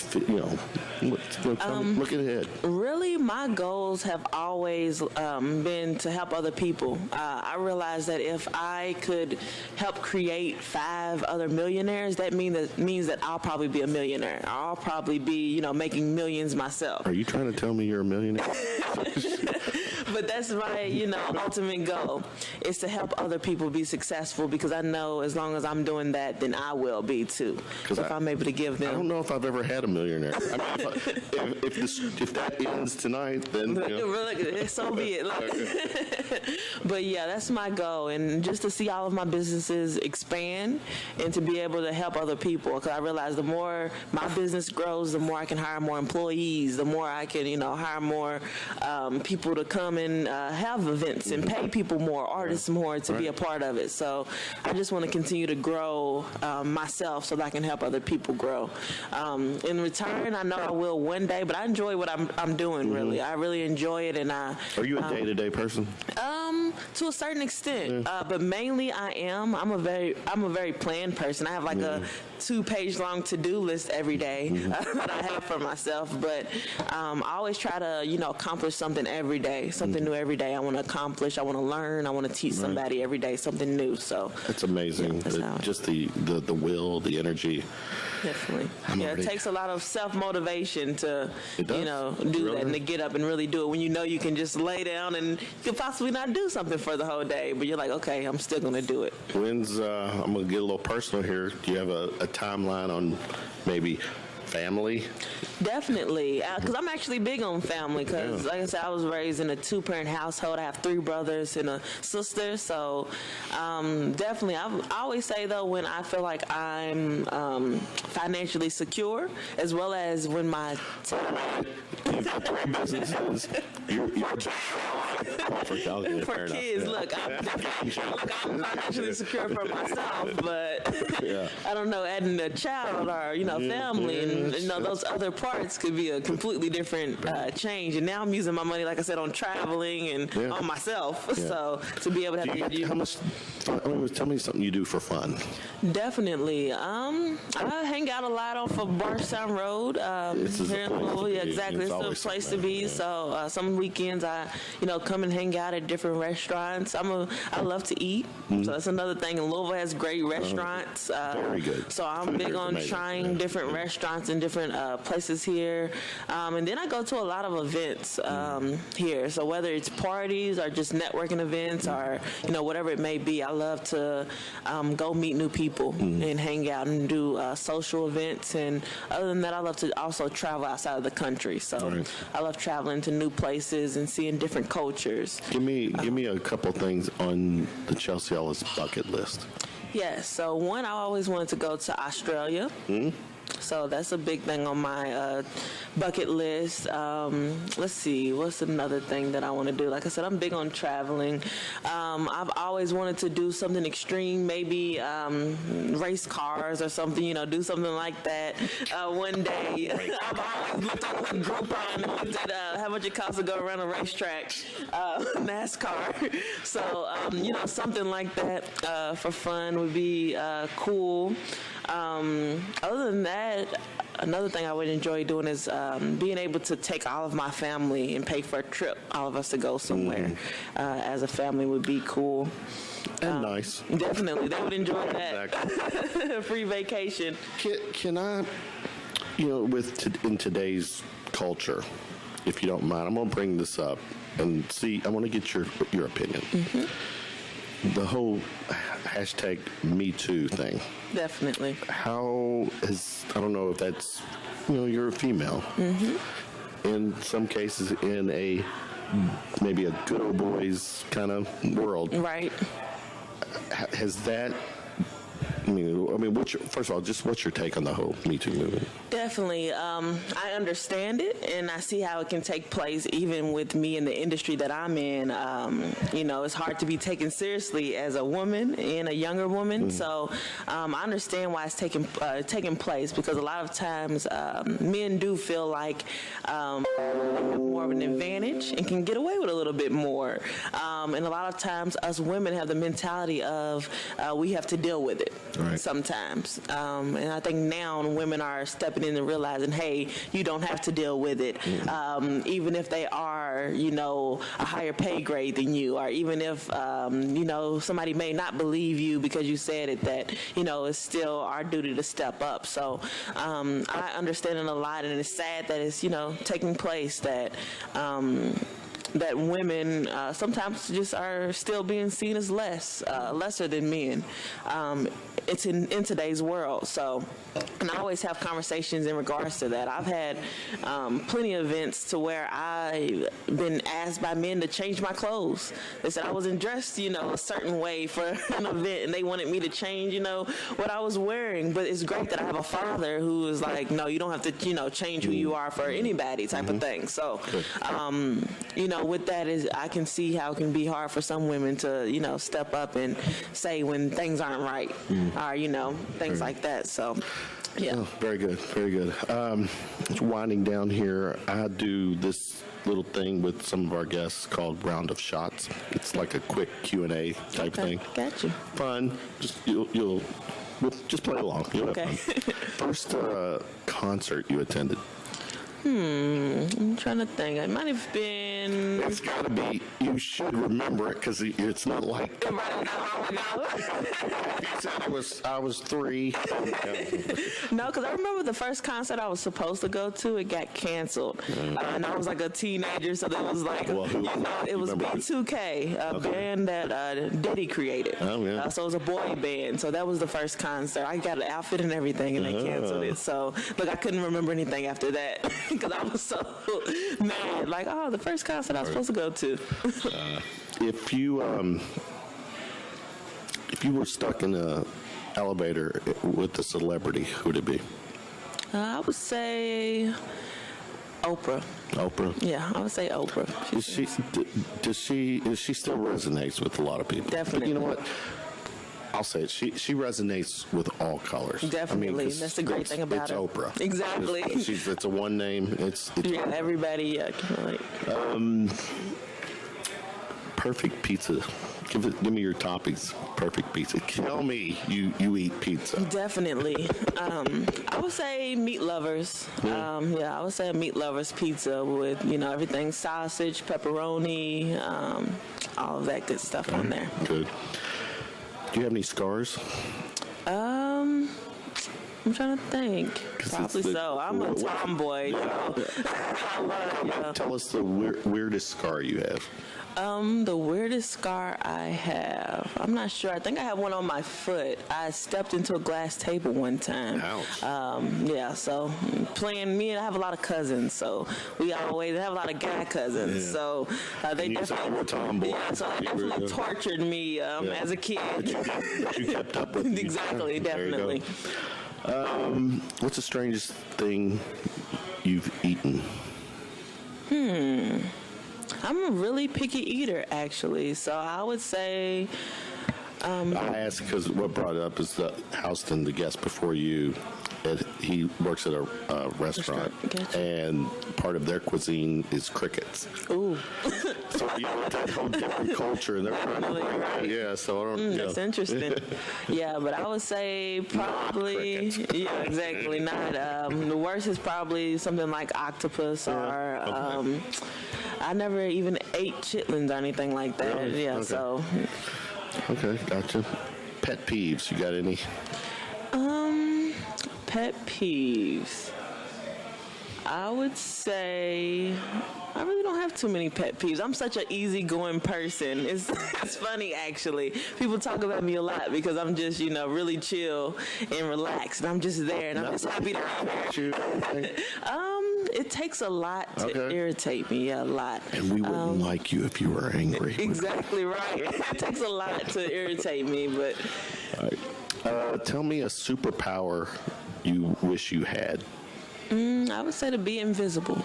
looking ahead? Really, my goals have always been to help other people. I realized that if I could help create 5 other millionaires, that means that I'll probably be a millionaire. I'll probably be, making millions myself. Are you trying to tell me you're a millionaire? But that's my, ultimate goal is to help other people be successful, because I know as long as I'm doing that, then I will be too. So if I'm able to give them. I don't know if I've ever had a millionaire. I mean, if that ends tonight, then so be it. But that's my goal, and just to see all of my businesses expand and to be able to help other people. Because I realize the more my business grows, the more I can hire more employees, the more I can hire more people to come and have events and pay people more, artists more to be a part of it. So I just want to continue to grow myself so that I can help other people grow. In return, I know I will one day, but I enjoy what I'm doing. Really, I really enjoy it. And are you a day-to-day person? To a certain extent, but mainly I am. I'm a very planned person. I have like a 2-page long to-do list every day that I have for myself. But I always try to accomplish something every day, something new every day. I want to accomplish. I want to learn. I want to teach somebody every day something new. So that's amazing. Just the will, the energy. Definitely. It takes a lot of self-motivation to do that and to get up and really do it when you can just lay down and you could possibly not do something for the whole day, but you're like, okay, I'm still going to do it. I'm going to get a little personal here. Do you have a timeline on maybe family? Definitely, because I'm actually big on family, because like I said, I was raised in a 2-parent household. I have 3 brothers and a sister, so definitely. I always say, though, when I feel like I'm financially secure, as well as when my You've got 3 businesses. For kids, look, I'm financially secure for myself, but I don't know, adding a child or family and those other parts could be a completely different change. And now I'm using my money, like I said, on traveling and on myself. So to be able to have how much fun, tell me something you do for fun. Definitely. I hang out a lot off of Barstown Road here in Louisville. Yeah, exactly. It's a place to be. So some weekends I come and hang out at different restaurants. I love to eat. So that's another thing. And Louisville has great restaurants. Very good. So I'm big on trying different restaurants and different places here. And then I go to a lot of events here. So whether it's parties or just networking events or whatever it may be, I love to go meet new people and hang out and do social events. And other than that, I love to also travel outside of the country. So I love traveling to new places and seeing different cultures. Give me a couple things on the Chelsea Ellis bucket list. Yes. So one, I always wanted to go to Australia. So that's a big thing on my bucket list. Let's see, what's another thing that I want to do? Like I said, I'm big on traveling. I've always wanted to do something extreme, maybe race cars or something, do something like that one day. I've always looked at Groupon and looked at how much it costs to go around a racetrack, NASCAR. So, something like that for fun would be cool. Other than that, another thing I would enjoy doing is being able to take all of my family and pay for a trip, all of us to go somewhere as a family would be cool. And nice. Definitely. They would enjoy that. Exactly. Free vacation. Can I, in today's culture, if you don't mind, I'm going to bring this up and see, I want to get your opinion. The whole hashtag Me Too thing. Definitely. I don't know if that's, you're a female. In some cases, in maybe a good old boys kind of world. Right. Has that, first of all, what's your take on the whole Me Too movement? Definitely. I understand it, and I see how it can take place even with me in the industry that I'm in. It's hard to be taken seriously as a woman and a younger woman. So I understand why it's taking place, because a lot of times men do feel like more of an advantage and can get away with a little bit more. And a lot of times us women have the mentality of we have to deal with it sometimes. And I think now women are stepping in and realizing, hey, you don't have to deal with it. Even if they are, a higher pay grade than you, or even if, somebody may not believe you because you said it, that, it's still our duty to step up. So I understand it a lot, and it's sad that it's, taking place, that that women sometimes just are still being seen as lesser than men. It's in today's world. So, and I always have conversations in regards to that. I've had plenty of events to where I've been asked by men to change my clothes. They said I wasn't dressed, a certain way for an event, and they wanted me to change, what I was wearing. But it's great that I have a father who is like, no, you don't have to, change who you are for anybody type of thing. So, with that, is I can see how it can be hard for some women to, step up and say when things aren't right, or, things like that. So, yeah. Oh, very good, very good. Winding down here, I do this little thing with some of our guests called Round of Shots. It's like a quick Q&A type thing. Got you. Fun. Just we'll just play along. You'll have fun. First concert you attended? I'm trying to think. It might have been... It's got to be... You should remember it, because it's not like... It might have been that long ago. You said I was 3. No, because I remember the first concert I was supposed to go to, it got canceled. And I was like a teenager, so there was like... Well, it was B2K, a band that Diddy created. Oh, yeah. So it was a boy band. So that was the first concert. I got an outfit and everything, and they canceled it. So, look, I couldn't remember anything after that. Because I was so mad. Like, the first concert I was supposed to go to. If you were stuck in an elevator with a celebrity, who would it be? I would say Oprah. Oprah? Yeah, I would say Oprah. She still resonates with a lot of people. Definitely. But you know what? I'll say it. She resonates with all colors. Definitely. That's the great thing about it's her. Oprah. Exactly. It's a one name. It's yeah, everybody can relate. Perfect pizza. Give me your toppings. Perfect pizza. Tell me you eat pizza. Definitely. I would say Meat Lovers. I would say a Meat Lovers pizza with, everything, sausage, pepperoni, all of that good stuff on there. Good. Do you have any scars? I'm trying to think. Probably so. I'm a tomboy. Tell us the weirdest scar you have. The weirdest scar I have, I'm not sure. I think I have one on my foot. I stepped into a glass table one time. Ouch. So me and I have a lot of cousins, so we always have a lot of guy cousins. Yeah. So they definitely tomboy. Yeah, so they definitely tortured me as a kid. But you kept up with me. Exactly, definitely. What's the strangest thing you've eaten? I'm a really picky eater, actually. So I would say... I asked because what brought it up is that Houston, the guest before you, he works at a restaurant, Gotcha. and part of their cuisine is crickets. Ooh. So it's a whole different culture, and they're trying to bring that. Yeah, so I don't. That's interesting. Yeah, but I would say probably, yeah, exactly. Not the worst is probably something like octopus or. I never even ate chitlins or anything like that. Really? Yeah, Okay. so. Okay, gotcha. Pet peeves, you got any? Pet peeves. I would say I really don't have too many pet peeves. I'm such an easygoing person. It's funny, actually. People talk about me a lot because I'm just, really chill and relaxed. And I'm just there, and I'm just happy to be there. It takes a lot to irritate me, a lot. And we wouldn't like you if you were angry. Exactly right. It takes a lot to irritate me, but... All right. Tell me a superpower you wish you had. I would say to be invisible.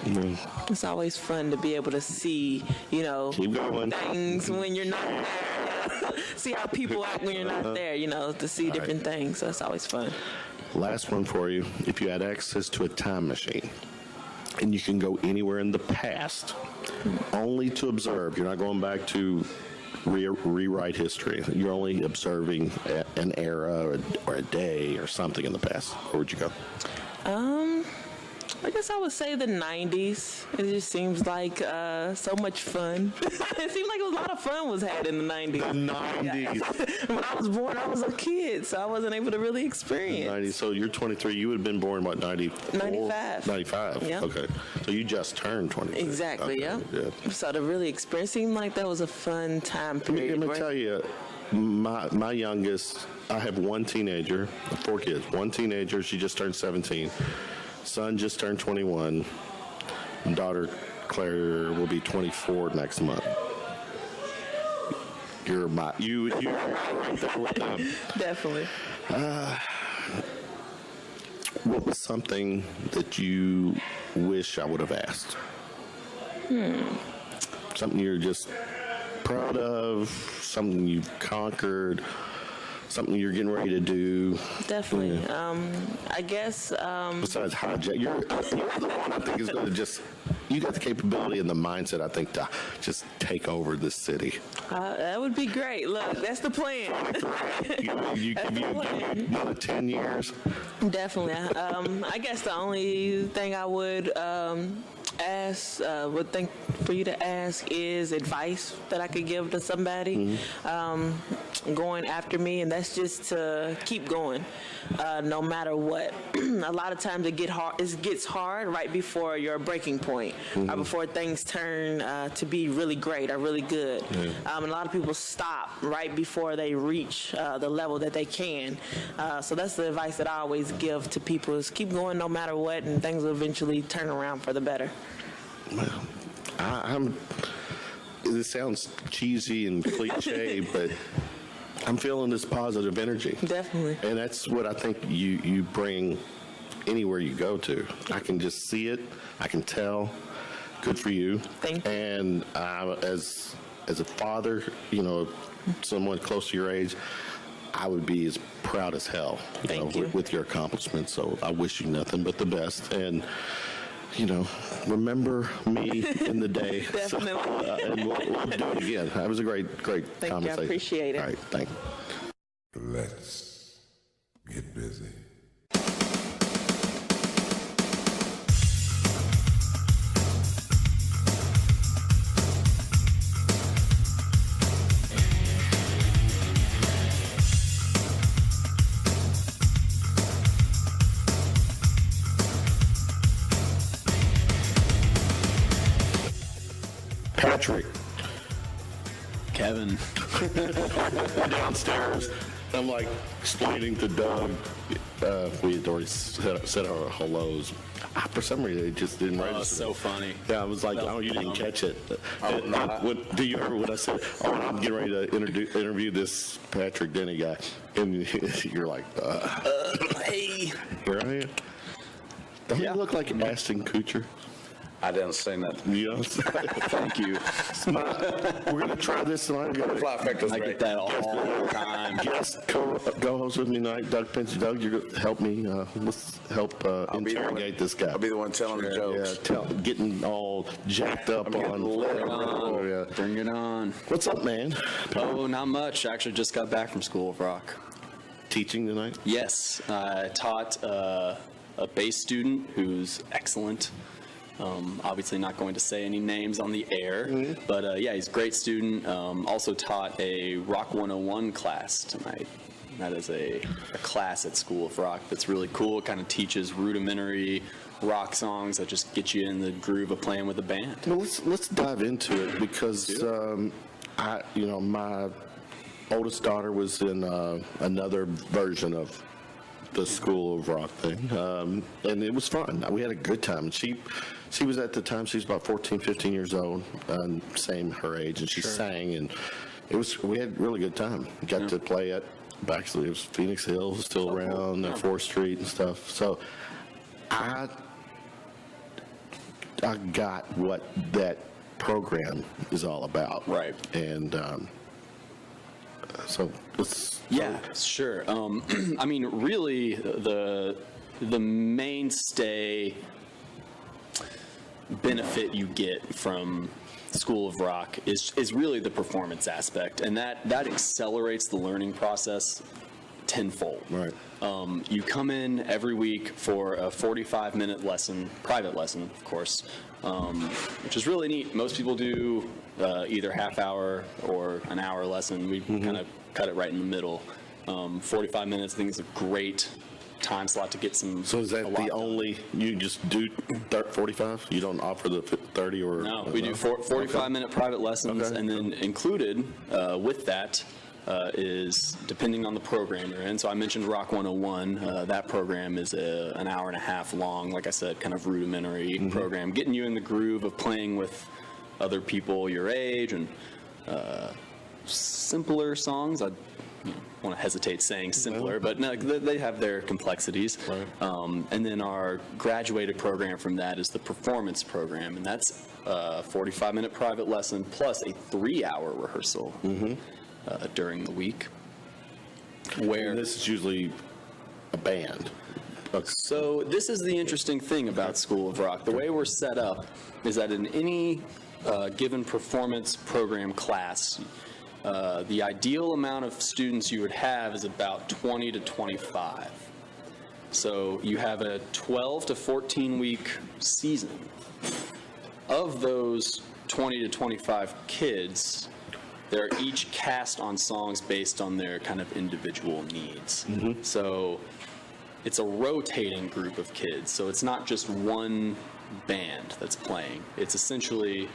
It's always fun to be able to see, Keep going. things when you're not there. See how people act when you're not there, to see different things. So it's always fun. Last one for you. If you had access to a time machine and you can go anywhere in the past, only to observe, you're not going back to rewrite history. You're only observing an era or a day or something in the past. Where would you go? I guess I would say the 90s. It just seems like so much fun. It seemed like a lot of fun was had in the 90s. The 90s. When I was born, I was a kid, so I wasn't able to really experience. 90s. So you're 23. You would have been born, what, 94? 95. 95. Yeah. Okay. So you just turned 23. Exactly, Okay, yeah. So to really experience, seemed like that was a fun time period. Let me tell you, my youngest, I have one teenager, 4 kids. One teenager, she just turned 17. Son just turned 21. Daughter Claire will be 24 next month. You're right there with them. Definitely. What was something that you wish I would have asked? Something you're just proud of, something you've conquered, something you're getting ready to do. Definitely. I guess. Besides hijack, you're the one I think is going to just. You got the capability and the mindset, I think, to just take over this city. That would be great. Look, that's the plan. You give you another 10 years. Definitely. I guess the only thing I would would think for you to ask is advice that I could give to somebody going after me, and that's just to keep going no matter what. A lot of times it gets hard right before your breaking point or before things turn to be really great or really good. And a lot of people stop right before they reach the level that they can. So that's the advice that I always give to people is keep going no matter what, and things will eventually turn around for the better. Well, this sounds cheesy and cliche, but I'm feeling this positive energy. Definitely. And that's what I think you bring anywhere you go to. I can just see it. I can tell. Good for you. Thank you. And as a father, someone close to your age, I would be as proud as hell with your accomplishments. So I wish you nothing but the best. And remember me in the day. Definitely. So, and we'll do it again. That was a great Thank conversation. you. I appreciate it. All right. Thank you. Let's get busy. Patrick. Kevin. Downstairs. I'm like explaining to Doug. We had already said our hellos. For some reason, it just didn't register. Oh, so funny. Yeah, I was like, oh, you didn't catch it. Do you remember what I said? Oh, I'm getting ready to interview this Patrick Denney guy. And you're like, Hey. Here I am. Don't you look like Ashton Kutcher? I didn't say nothing. Yeah. Thank you. We're going to try this tonight. Fly effect I get that all the time. Guest co-host with me tonight, Doug Pinson. Doug, you're going to help me. Let's help interrogate this guy. I'll be the one telling the jokes. Yeah, getting all jacked up on. Bring it on. What's up, man? Oh, not much. I actually just got back from School of Rock. Teaching tonight? Yes, I taught a bass student who's excellent. Obviously not going to say any names on the air, but yeah, he's a great student. Also taught a Rock 101 class tonight. That is a class at School of Rock that's really cool. It kind of teaches rudimentary rock songs that just get you in the groove of playing with a band. Well, let's dive into it because my oldest daughter was in another version of the School of Rock thing, and it was fun. We had a good time. She was at the time, she was about 14, 15 years old, same her age, and she sang, and we had a really good time. We got to play at Baxter. It was Phoenix Hill, still around, 4th Street and stuff. So I got what that program is all about. Right. And so let's... Yeah, sure. I mean, really, the mainstay benefit you get from School of Rock is really the performance aspect, and that accelerates the learning process tenfold. Right. You come in every week for a 45-minute lesson, private lesson, of course, which is really neat. Most people do either half hour or an hour lesson. We kind of cut it right in the middle. 45 minutes, I think, is a great time slot to get some. So is that the only, you just do 45? You don't offer the 30 or? No, we do 45-minute private lessons, and then included with that is, depending on the program you're in. So I mentioned Rock 101. That program is an hour and a half long, like I said, kind of rudimentary program, getting you in the groove of playing with other people your age and simpler songs. I want to hesitate saying simpler, but no, they have their complexities. Right. And then our graduated program from that is the performance program, and that's a 45-minute private lesson plus a 3-hour rehearsal during the week. Where And this is usually a band. So this is the interesting thing about School of Rock. The way we're set up is that in any given performance program class, the ideal amount of students you would have is about 20 to 25. So you have a 12 to 14 week season. Of those 20 to 25 kids, they're each cast on songs based on their kind of individual needs. So it's a rotating group of kids. So it's not just one band that's playing. It's essentially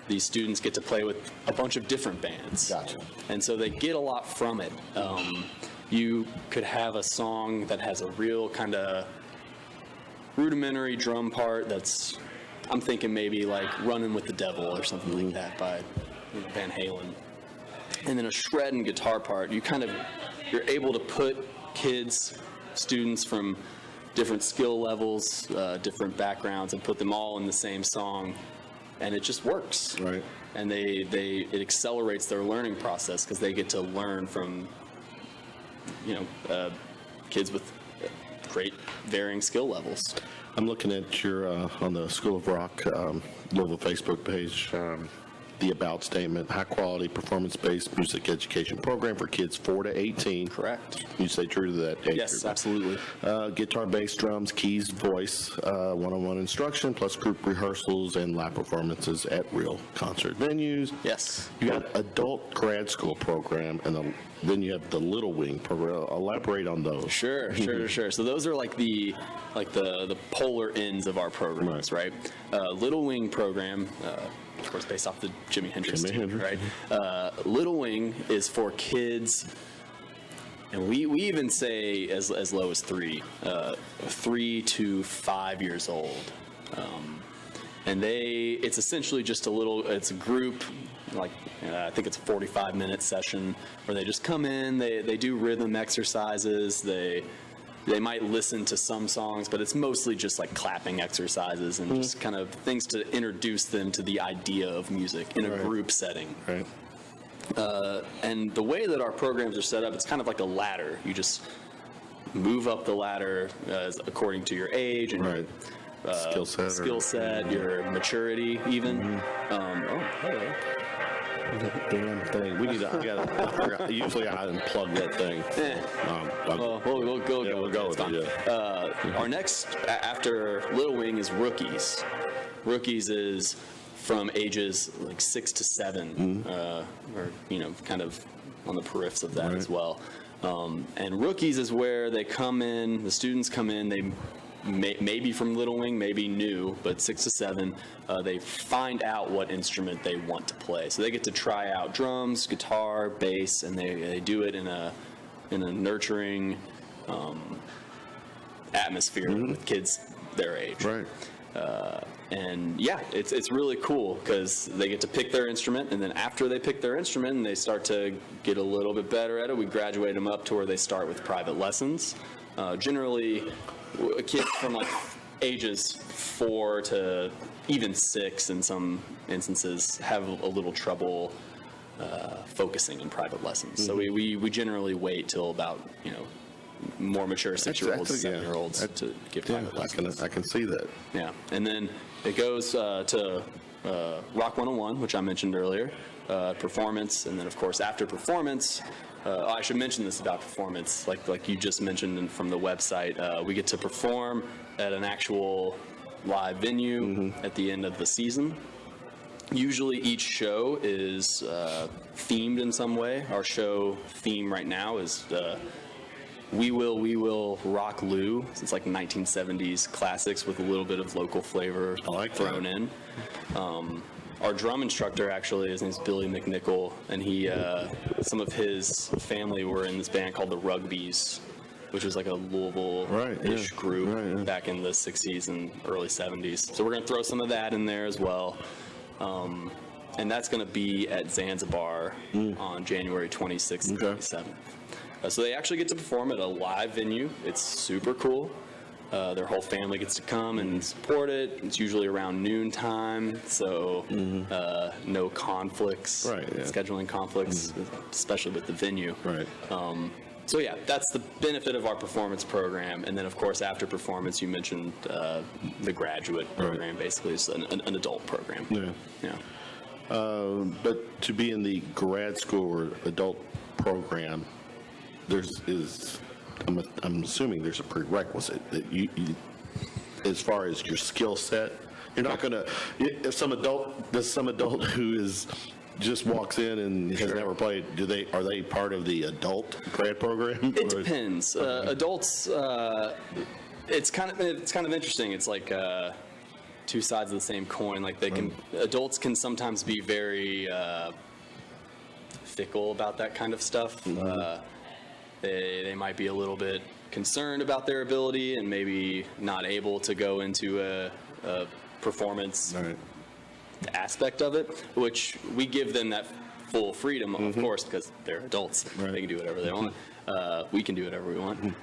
these students get to play with a bunch of different bands. Gotcha. And so they get a lot from it. You could have a song that has a real kind of rudimentary drum part that's, I'm thinking maybe like Running with the Devil or something like that by Van Halen. And then a shred and guitar part, you're able to put kids, students from different skill levels, different backgrounds, and put them all in the same song. And it just works. Right. And it accelerates their learning process because they get to learn from, kids with great varying skill levels. I'm looking at your, on the School of Rock Louisville Facebook page, the About statement, high quality performance-based music education program for kids 4 to 18. Correct. You stay true to that age Yes, group. absolutely. Guitar, bass, drums, keys, voice, one-on-one instruction, plus group rehearsals and live performances at real concert venues. Yes. You got adult grad school program, and then you have the Little Wing program. Elaborate on those. Sure. So those are like the polar ends of our programs, right? Little Wing program, of course, based off the Jimi Hendrix team, right? Little Wing is for kids, and we even say as low as 3 to 5 years old. And it's essentially just it's a group, like I think it's a 45-minute session where they just come in, they do rhythm exercises, they they might listen to some songs, but it's mostly just like clapping exercises and just kind of things to introduce them to the idea of music in a group setting. Right. And the way that our programs are set up, it's kind of like a ladder. You just move up the ladder according to your age and your skill set, your maturity, even. Hello. That damn thing. We need to. Usually I unplug that thing. We'll go with it. Yeah. Our next after Little Wing is Rookies. Rookies is from ages like 6 to 7, or kind of on the periphs of that as well. And Rookies is where they come in. The students come in. They maybe from Little Wing, maybe new, but 6 to 7, they find out what instrument they want to play. So they get to try out drums, guitar, bass, and they do it in a nurturing atmosphere with kids their age. Right. And yeah, it's really cool because they get to pick their instrument, and then after they pick their instrument and they start to get a little bit better at it, we graduate them up to where they start with private lessons. Generally, kids from like ages 4 to even 6 in some instances have a little trouble focusing in private lessons. So we generally wait till about more mature 6-year-olds, 7-year-olds to give private lessons. I can see that. Yeah, and then it goes to Rock 101, which I mentioned earlier, performance, and then of course after performance. I should mention this about performance, like you just mentioned from the website. We get to perform at an actual live venue at the end of the season. Usually each show is themed in some way. Our show theme right now is We Will Rock Lou. It's like 1970s classics with a little bit of local flavor thrown in. Our drum instructor, actually, his name's Billy McNichol, and some of his family were in this band called the Rugbies, which was like a Louisville-ish group back in the 60s and early 70s. So we're going to throw some of that in there as well. And that's going to be at Zanzibar on January 26th and 27th. So they actually get to perform at a live venue. It's super cool. Their whole family gets to come and support it. It's usually around noon time, so no conflicts, scheduling conflicts, especially with the venue. Right. So yeah, that's the benefit of our performance program. And then of course after performance, you mentioned the graduate program. Basically, it's an adult program. Yeah. But to be in the grad school or adult program, I'm assuming there's a prerequisite that you as far as your skill set, you're not going to, if some adult who is just walks in and has never played, are they part of the adult grad program? It depends. Adults, it's kind of interesting. It's like two sides of the same coin. Like adults can sometimes be very fickle about that kind of stuff. They might be a little bit concerned about their ability and maybe not able to go into a performance aspect of it, which we give them that full freedom, of course, because they're adults. They can do whatever they want. We can do whatever we want.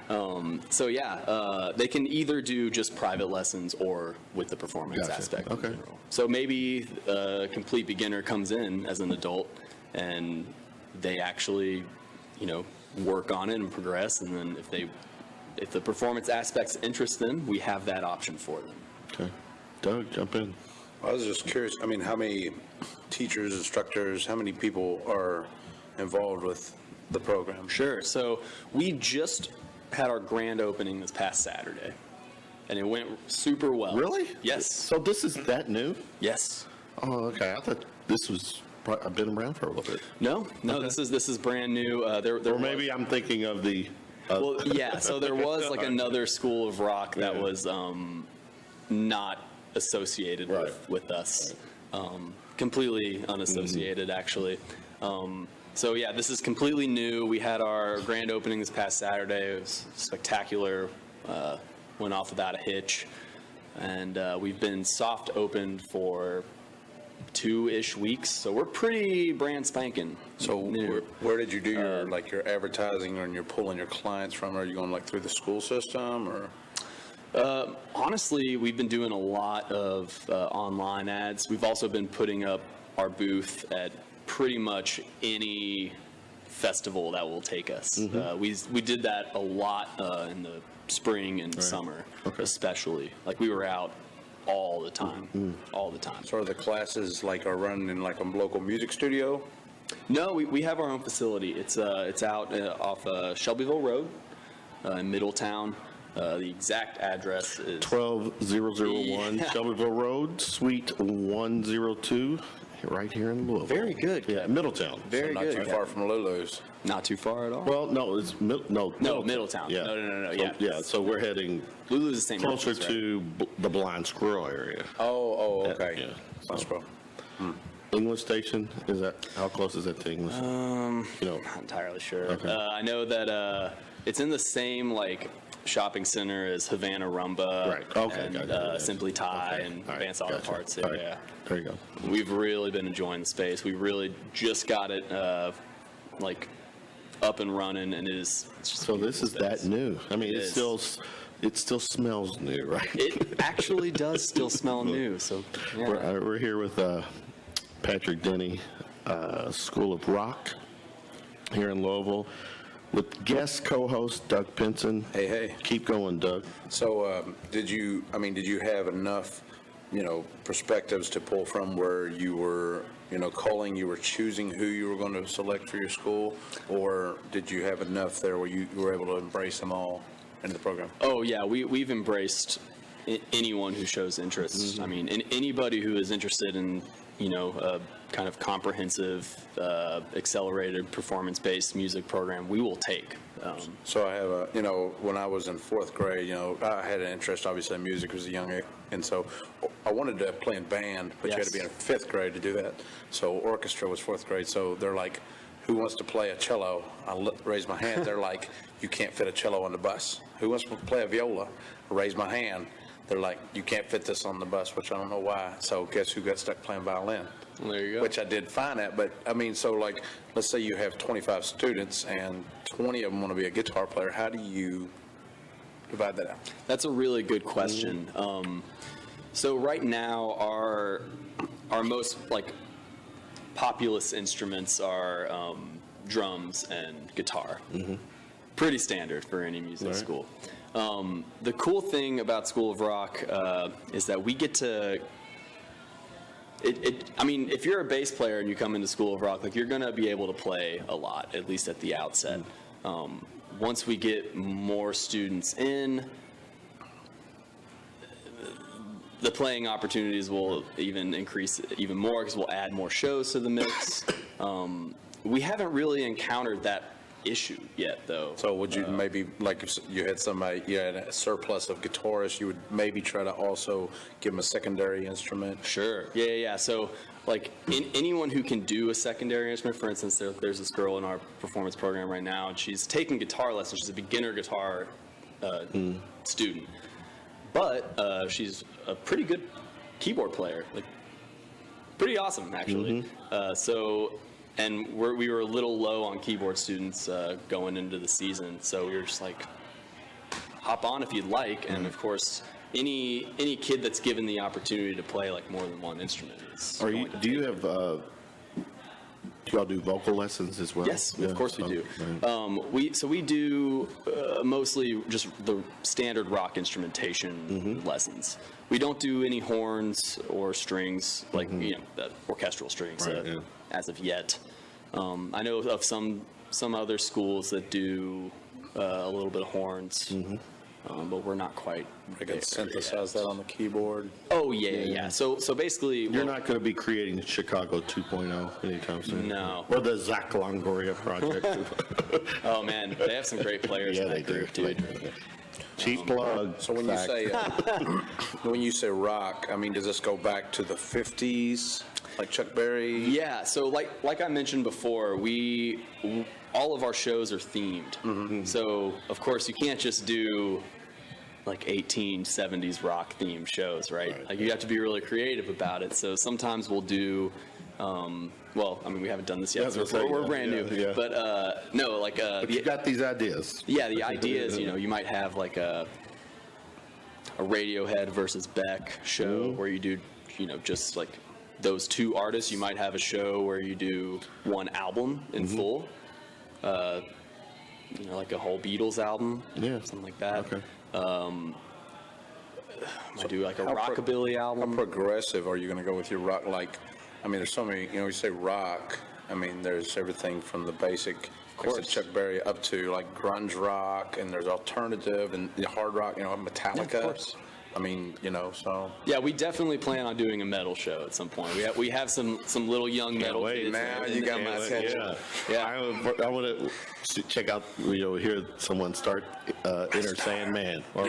So yeah, they can either do just private lessons or with the performance aspect. In general. So maybe a complete beginner comes in as an adult and they actually, work on it and progress, and then if the performance aspects interest them, we have that option for them. Okay. Doug, jump in. I was just curious, how many teachers, instructors, how many people are involved with the program? Sure. So we just had our grand opening this past Saturday, and it went super well. Really? Yes. So this is that new? Yes. Oh, okay. I thought this was... I've been around for a little bit. No, this is brand new. Or maybe I'm thinking of the... Well, yeah, so there was like another school of rock that was not associated with us. Completely unassociated, actually. So yeah, this is completely new. We had our grand opening this past Saturday. It was spectacular. Went off without a hitch. And we've been soft opened for 2-ish weeks, so we're pretty brand spanking. So new. where did you do your like your advertising and you're pulling your clients from? Are you going like through the school system or? Honestly, we've been doing a lot of online ads. We've also been putting up our booth at pretty much any festival that will take us. We did that a lot in the spring and summer, especially. Like we were out all the time, all the time. So are the classes like are run in like a local music studio? No, we have our own facility. It's out off Shelbyville Road in Middletown. The exact address is 12001 Shelbyville Road, Suite 102, right here in Louisville. Very good. Yeah, Middletown. Very Not good. too far from Lulu's. Not too far at all. Well, no, it's Middletown. Yeah. No. So, Yeah. So we're heading Lulu's is St. closer Martin's, right? to the Blind Squirrel area. Oh, okay. Yeah. That's cool. English Station, is that, how close is that to English? Not entirely sure. Okay. I know that it's in the same like shopping center as Havana Rumba, Right. Okay, and gotcha. Simply Thai Okay. and All right, Advanced Auto gotcha. Parts. All right. Yeah. There you go. We've really been enjoying the space. We really just got it like up and running, and it's just a So this is beautiful that space. new. I mean, It it still smells new, right? It actually does still smell new. So yeah. We're here with Patrick Denney, School of Rock here in Louisville, with guest co-host Doug Pinson. Hey. Keep going, Doug. So did you have enough, perspectives to pull from where you were, calling, you were choosing who you were going to select for your school, or did you have enough there where you were able to embrace them all into the program? Oh yeah, we've embraced anyone who shows interest. I mean, anybody who is interested in a kind of comprehensive, accelerated, performance-based music program, we will take. So I have when I was in 4th grade, I had an interest, obviously, in music as a young age, and so I wanted to play in band, but you had to be in 5th grade to do that. So orchestra was 4th grade, so they're like, who wants to play a cello? I raised my hand. They're like, you can't fit a cello on the bus. Who wants to play a viola? I raised my hand. They're like, you can't fit this on the bus, which I don't know why. So guess who got stuck playing violin? Well, there you go. Which I did fine at, but I mean, so like, let's say you have 25 students and 20 of them want to be a guitar player. How do you divide that out? That's a really good question. So right now, our most like populous instruments are drums and guitar. Pretty standard for any music school. The cool thing about School of Rock is that we get to. I mean, if you're a bass player and you come into School of Rock, like you're going to be able to play a lot, at least at the outset. Once we get more students in, the playing opportunities will even increase even more because we'll add more shows to the mix. We haven't really encountered that issue yet, though. So would you maybe, like if you had somebody, you had a surplus of guitarists, you would maybe try to also give them a secondary instrument? Sure. Yeah. So, like, anyone who can do a secondary instrument, for instance, there's this girl in our performance program right now, and she's taking guitar lessons. She's a beginner guitar student. But she's a pretty good keyboard player, like, pretty awesome, actually. And we were a little low on keyboard students going into the season, so we were just like, hop on if you'd like. And of course, any kid that's given the opportunity to play like more than one instrument is. Do y'all do vocal lessons as well? Yes, of course we do. Right. We do mostly just the standard rock instrumentation lessons. We don't do any horns or strings, like orchestral strings as of yet. I know of some other schools that do a little bit of horns, but we're not quite. I can synthesize that on the keyboard. Oh yeah. So basically, You're not going to be creating Chicago 2.0 anytime soon. No. Or the Zach Longoria project. Oh man, they have some great players in they that group, do. dude. Cheap plug. So when Fact. you say rock, I mean, does this go back to the 50s, like Chuck Berry? Yeah, so like I mentioned before, all of our shows are themed. So of course you can't just do like 1870s rock themed shows, right? Like you have to be really creative about it. So sometimes we'll do, well, I mean, we haven't done this yet, so we're brand new. Yeah. But no, like But you got these ideas. yeah, the idea is, you might have like a Radiohead versus Beck show where you do, just like those two artists. You might have a show where you do one album in full, like a whole Beatles album, something like that. Okay. Might do like a rockabilly album. How progressive are you going to go with your rock? Like, I mean, there's so many, you say rock, I mean, there's everything from the basic, like I said, Chuck Berry, up to like grunge rock, and there's alternative and the hard rock, Metallica. Yeah, of course. I mean, so. Yeah, we definitely plan on doing a metal show at some point. We have some little young metal kids. Now you got my attention. Yeah. I want to check out, hear someone start Inner Sandman. Or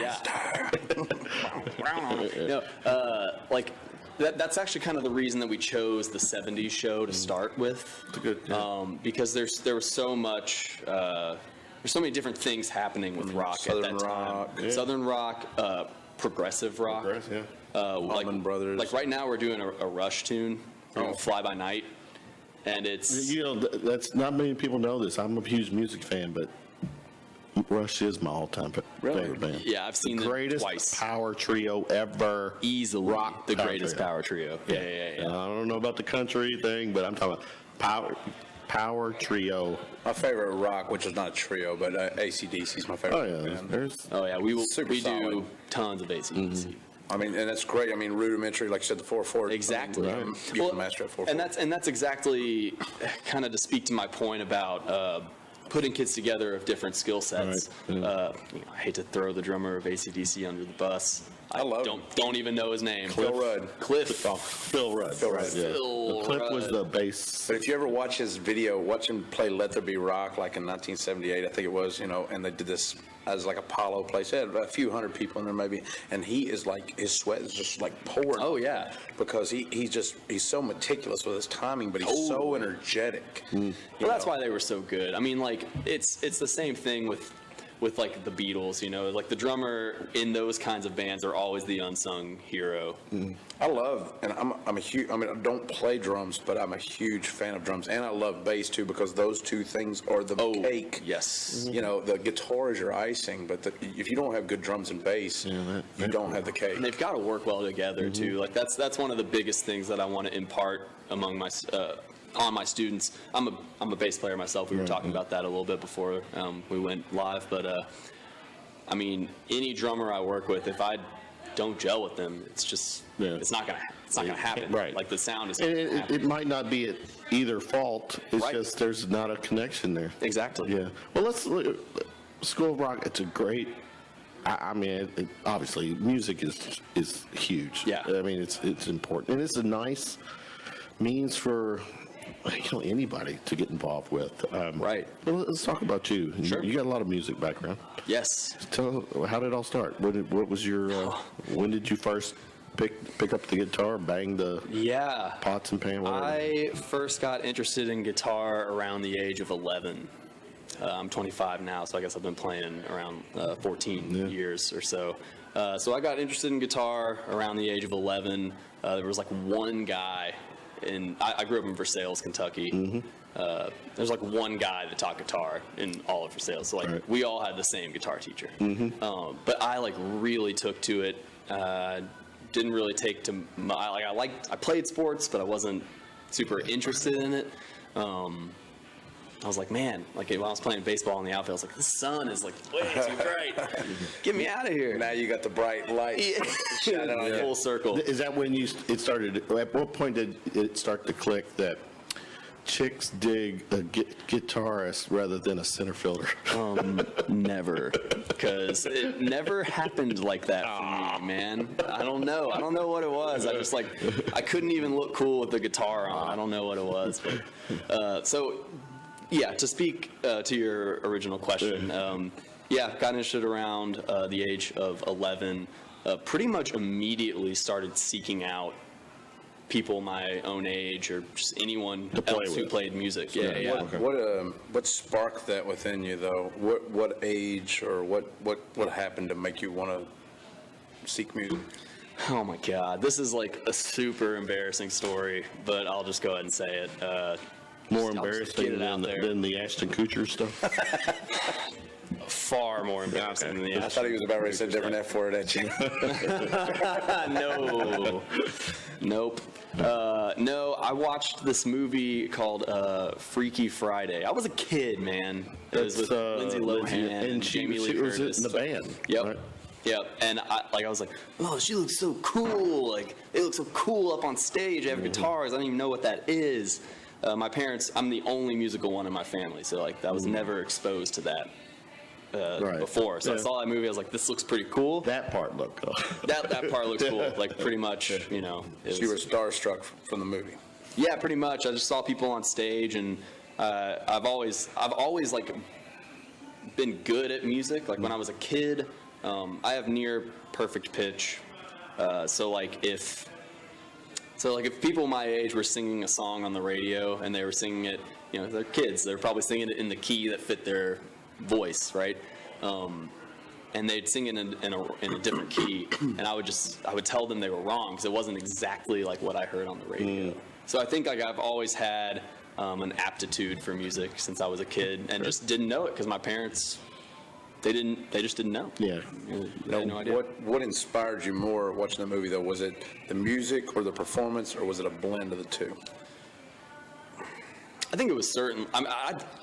Like that's actually kind of the reason that we chose the 70s show to start with. Good. Because there was so much. There's so many different things happening with rock at that time. Southern rock, progressive rock. Allman Brothers. Like right now we're doing a Rush tune, Fly By Night, and it's that's not many people know this. I'm a huge music fan, but Rush is my all-time favorite band. Yeah, I've seen them greatest twice. Power trio ever. Easily rock the greatest power trio. Yeah. I don't know about the country thing, but I'm talking about power trio. My favorite rock, which is not a trio, but AC/DC is my favorite band. We do tons of AC/DC. I mean, and that's great. I mean, rudimentary, like you said, the 4/4. Exactly. You can master at 4/4. And that's exactly kind of to speak to my point about putting kids together of different skill sets. I hate to throw the drummer of AC/DC under the bus. I don't even know his name. Phil Rudd. Phil Rudd. Cliff was the bass. But if you ever watch his video, watch him play Let There Be Rock, like in 1978, I think it was, and they did this as like Apollo place. They had a few hundred people in there maybe, and he is like, his sweat is just like pouring. Oh, yeah. Because he's so meticulous with his timing, but he's so energetic. Well, that's why they were so good. I mean, like, it's the same thing with like the Beatles, like the drummer in those kinds of bands are always the unsung hero. I love, and I'm a huge, I mean, I don't play drums, but I'm a huge fan of drums, and I love bass too, because those two things are the cake. Yes. The guitar is your icing, but if you don't have good drums and bass, you don't have the cake. And they've got to work well together too. Like that's one of the biggest things that I want to impart among on my students. I'm a bass player myself. We were talking about that a little bit before we went live, but I mean, any drummer I work with, if I don't gel with them, it's just it's not gonna happen. Right. Like the sound is. It might not be at either fault. It's just there's not a connection there. Exactly. Yeah. Well, let's look. School of Rock. It's a great. I mean, obviously, music is huge. Yeah. I mean, it's important, and it's a nice means for anybody to get involved with. Right. Well, let's talk about you. Sure. You got a lot of music background. Yes. Tell how did it all start? What was your? When did you first pick up the guitar, bang the pots and pans? I first got interested in guitar around the age of 11. I'm 25 now, so I guess I've been playing around 14 years or so. So I got interested in guitar around the age of 11. There was like one guy, and I grew up in Versailles, Kentucky. There's like one guy that taught guitar in all of Versailles. So like we all had the same guitar teacher. But I like really took to it. Didn't really take to I played sports, but I wasn't super interested in it. I was like, man, like when I was playing baseball in the outfield, I was like, the sun is like way too bright. Get me out of here. Now you got the bright light. Full circle. Is that when it started? At what point did it start to click that chicks dig a guitarist rather than a center fielder? Never, because it never happened like that for me, man. I don't know what it was. I couldn't even look cool with the guitar on. I don't know what it was. But, yeah, to speak to your original question, got interested around the age of 11. Pretty much immediately started seeking out people my own age or just anyone else who played music. What sparked that within you, though? What age or what happened to make you want to seek music? Oh my God, this is like a super embarrassing story, but I'll just go ahead and say it. More I'll just embarrassing get it out there. than the Ashton Kutcher stuff? Far more embarrassing than the I thought he was about ready to say a different F word at you. No. Nope. No, I watched this movie called Freaky Friday. I was a kid, man. It was with Lindsay Lohan and Jamie Lee was Curtis. in the band. Yep. Right? Yep. And I was like, oh, she looks so cool. Like, they look so cool up on stage. They have guitars. I don't even know what that is. My parents, I'm the only musical one in my family, so like I was never exposed to that. Before. So I saw that movie, I was like, this looks pretty cool. That part looked cool. That part looks cool. Like pretty much, you know. So you were starstruck from the movie. Yeah, pretty much. I just saw people on stage, and I've always like been good at music. Like when I was a kid, I have near perfect pitch. So if people my age were singing a song on the radio and they were singing it, you know, they're kids. They're probably singing it in the key that fit their voice, right? And they'd sing it in a different key, and I would tell them they were wrong because it wasn't exactly like what I heard on the radio. So I think like I've always had an aptitude for music since I was a kid, and just didn't know it because my parents they just didn't know. Yeah. They had no idea. What inspired you more watching the movie though? Was it the music or the performance, or was it a blend of the two? I think it was certain.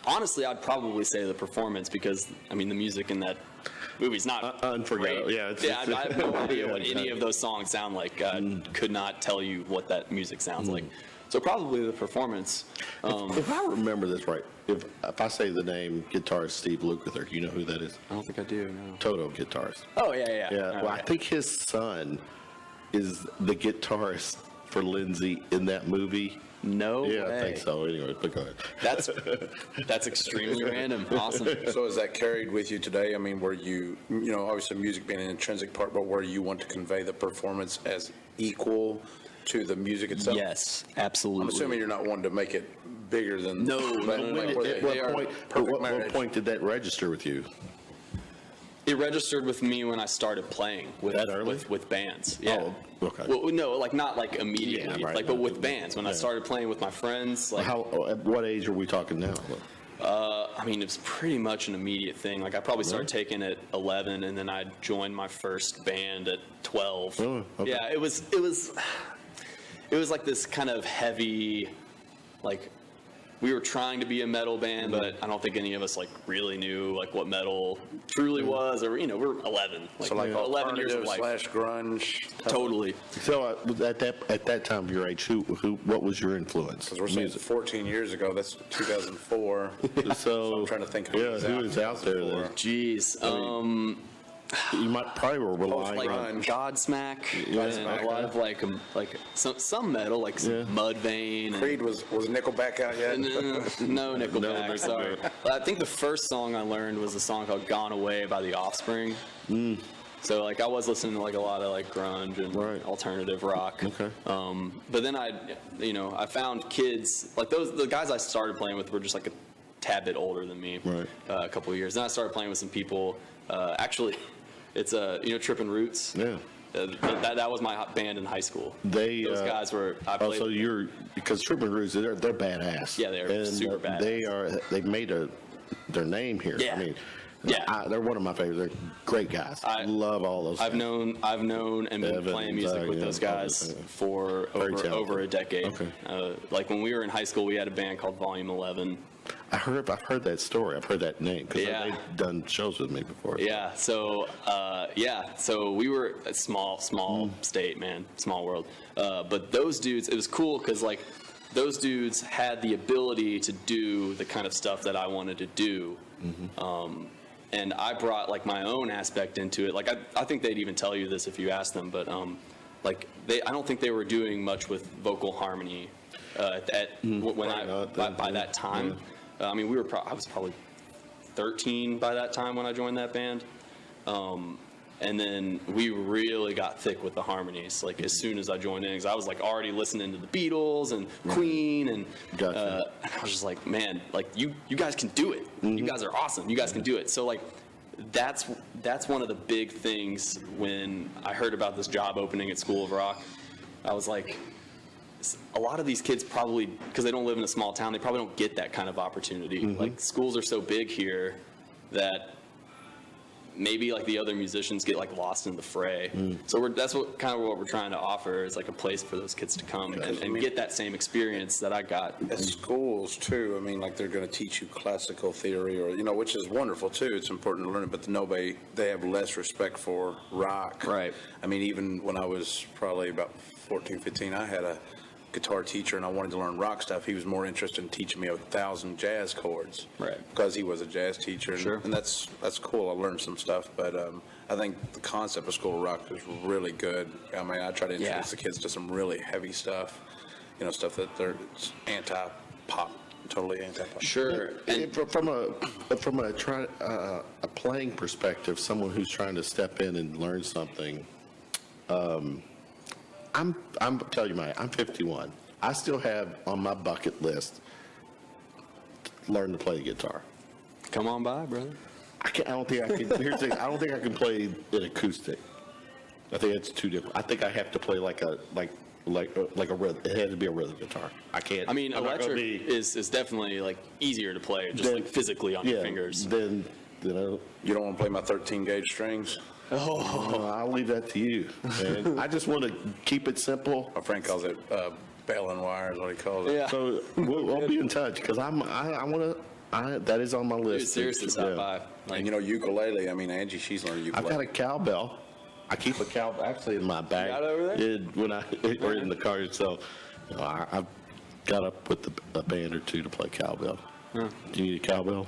Honestly, I'd probably say the performance because the music in that movie's not unforgettable. Great. Yeah, I have no idea what any of those songs sound like. I could not tell you what that music sounds like. So probably the performance. If I remember this right, if I say the name guitarist Steve Lukather, you know who that is? I don't think I do. No. Toto guitarist. Oh yeah. Well, I think his son is the guitarist for Lindsay in that movie. No Yeah, way. I think so. Anyway, but go ahead. That's extremely random. Awesome. So is that carried with you today? I mean, were you obviously music being an intrinsic part, but where you want to convey the performance as equal to the music itself? Yes, absolutely. I'm assuming you're not wanting to make it bigger than. No. At what point did that register with you? It registered with me when I started playing with That early? with bands. Yeah. Oh, okay. Well, no, like not like immediately, Yeah, right. but with bands. When I started playing with my friends, like At what age are we talking now? it's pretty much an immediate thing. Like I probably started taking at 11, and then I joined my first band at 12. Oh, okay. Yeah, it was like this kind of heavy, like. We were trying to be a metal band, but I don't think any of us like really knew like what metal truly was, or we're 11, So like 11 years of life. / grunge. Totally. So at that time of your age, what was your influence? Because we're saying 14 years ago. That's 2004. So I'm trying to think. who is out there then? Jeez. You might probably were relying Like on. Godsmack, and a lot of like some metal, like some Mudvayne. Creed was Nickelback out yet? No Nickelback. No Sorry. I think the first song I learned was a song called "Gone Away" by The Offspring. So like I was listening to like a lot of like grunge and alternative rock. Okay. But then I found kids like the guys I started playing with were just like a tad bit older than me. Right. A couple of years. Then I started playing with some people. Actually, it's Trippin' Roots. Yeah. That was my band in high school. Those guys were. So because Trippin' Roots, they're badass. Yeah, they're super badass. They've made their name here. Yeah. They're one of my favorites. They're great guys. I love all those. I've known and been Evans, playing music with those guys for over a decade. Okay. Like when we were in high school, we had a band called Volume 11. I've heard that story. I've heard that name because they've done shows with me before. Yeah. So we were a small state, man, small world. But those dudes, it was cool because like those dudes had the ability to do the kind of stuff that I wanted to do. And I brought like my own aspect into it. Like I think they'd even tell you this if you asked them, but I don't think they were doing much with vocal harmony by that time. I was probably 13 by that time when I joined that band. And then we really got thick with the harmonies, like as soon as I joined in, because I was like already listening to the Beatles and Queen, and I was just like, man, like you guys can do it. You guys are awesome. You guys can do it. So like that's one of the big things when I heard about this job opening at School of Rock. I was like, a lot of these kids probably, because they don't live in a small town, they probably don't get that kind of opportunity. Like, schools are so big here that maybe like the other musicians get like lost in the fray. So that's what we're trying to offer, is like a place for those kids to come and get that same experience that I got. At schools too, I mean, like they're going to teach you classical theory, or which is wonderful too. It's important to learn it, but they have less respect for rock. Right. I mean, even when I was probably about 14, 15, I had a guitar teacher and I wanted to learn rock stuff. He was more interested in teaching me 1,000 jazz chords. Right. Because he was a jazz teacher. Sure. And that's cool. I learned some stuff, but I think the concept of School of Rock is really good. I mean, I try to introduce the kids to some really heavy stuff, stuff that it's anti-pop, totally anti-pop. Sure. And from a playing perspective, someone who's trying to step in and learn something, I'm telling you, I'm 51. I still have on my bucket list learn to play the guitar. Come on by, brother. I don't think I can. Here's the thing. I don't think I can play an acoustic. I think it's too different. I think I have to play like a rhythm. It has to be a rhythm guitar. I can't. I mean, I'm not gonna electric is definitely like easier to play, just like physically on your fingers. Then You don't want to play my 13-gauge strings? I'll leave that to you, man. I just want to keep it simple. My friend calls it bell and wire is what he calls it. Yeah. So we'll be in touch, because I want to. That is on my Dude, list. seriously, stop by. And ukulele, I mean, Angie, she's learning I've ukulele. got a cowbell. I keep a cowbell actually in my bag. got it over there? Or in the car. So I've got up with a band or two to play cowbell. Do you need a cowbell?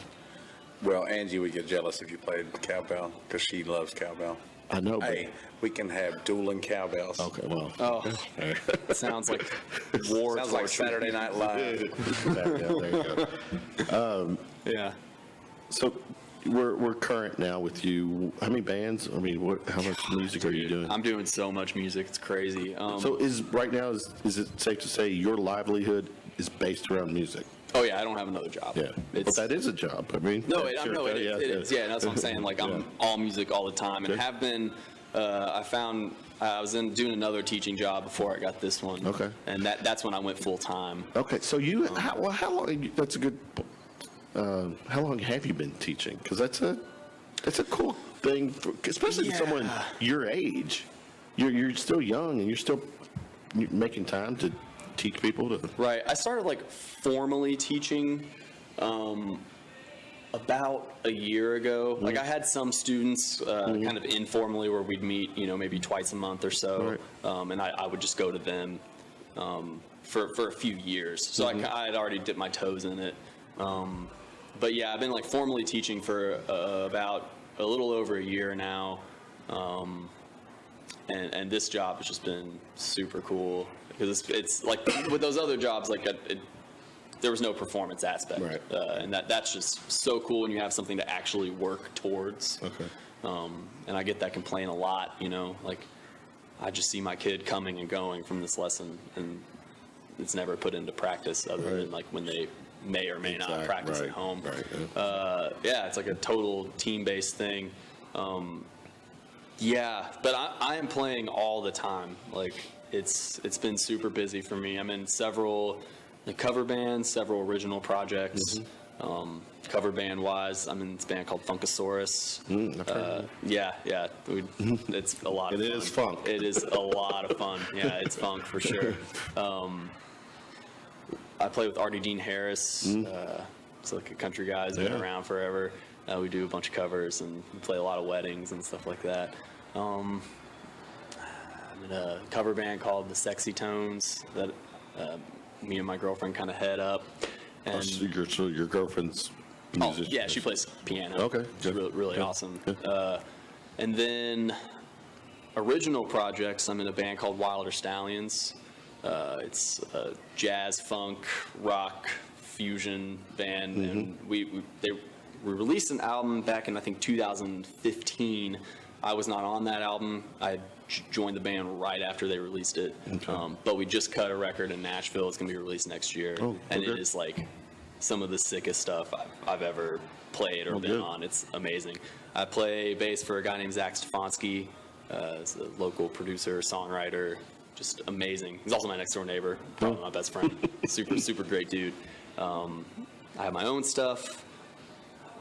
Well, Angie would get jealous if you played cowbell, because she loves cowbell. I know, but Hey, we can have dueling cowbells. okay, well. Oh, sounds like war. Sounds like torture. Saturday Night Live. There you go. Yeah. So we're current now with you. How many bands? I mean, how much music are you doing? I'm doing so much music. It's crazy. So right now is it safe to say your livelihood is based around music? Oh yeah, I don't have another job. Yeah, but that is a job. I mean, No, yeah, it is. Yeah, that's what I'm saying. Like, I'm all music all the time, and Okay. have been. I was doing another teaching job before I got this one. Okay. And that's when I went full time. Okay, so how long? That's a good. How long have you been teaching? Because that's a cool thing, especially for someone your age. You're still young, and you're making time to teach people to. Right. I started like formally teaching about a year ago. Like, I had some students kind of informally where we'd meet, maybe twice a month or so, and I would just go to them for a few years. So I had already dipped my toes in it. But yeah, I've been like formally teaching for about a little over a year now. And this job has just been super cool, because it's like with those other jobs, like there was no performance aspect, Right. And that's just so cool when you have something to actually work towards. Okay. And I get that complaint a lot, like I just see my kid coming and going from this lesson, and it's never put into practice other than like when they may or may not practice at home. Right. Yeah, it's like a total team-based thing. Yeah, but I am playing all the time. Like, it's been super busy for me. I'm in several cover bands, several original projects. Cover band wise, I'm in this band called Funkasaurus. Yeah, it's a lot of fun. It is funk. It is a lot of fun. Yeah, it's funk for sure. I play with Artie Dean Harris. It's like a country guy who's been around forever. We do a bunch of covers, and we play a lot of weddings and stuff like that. I'm in a cover band called the Sexy Tones that me and my girlfriend kind of head up. And So your girlfriend's musician? yeah, she plays piano. Okay, It's really awesome. And then original projects, I'm in a band called Wilder Stallions. It's a jazz, funk, rock, fusion band, and we released an album back in, I think, 2015. I was not on that album. I joined the band right after they released it. Okay. But we just cut a record in Nashville. It's going to be released next year. Oh, and okay. it is like some of the sickest stuff I've ever played or been good. on. It's amazing. I play bass for a guy named Zach Stefanski. He's a local producer, songwriter, just amazing. He's also my next door neighbor, probably my best friend. Super great dude. I have my own stuff.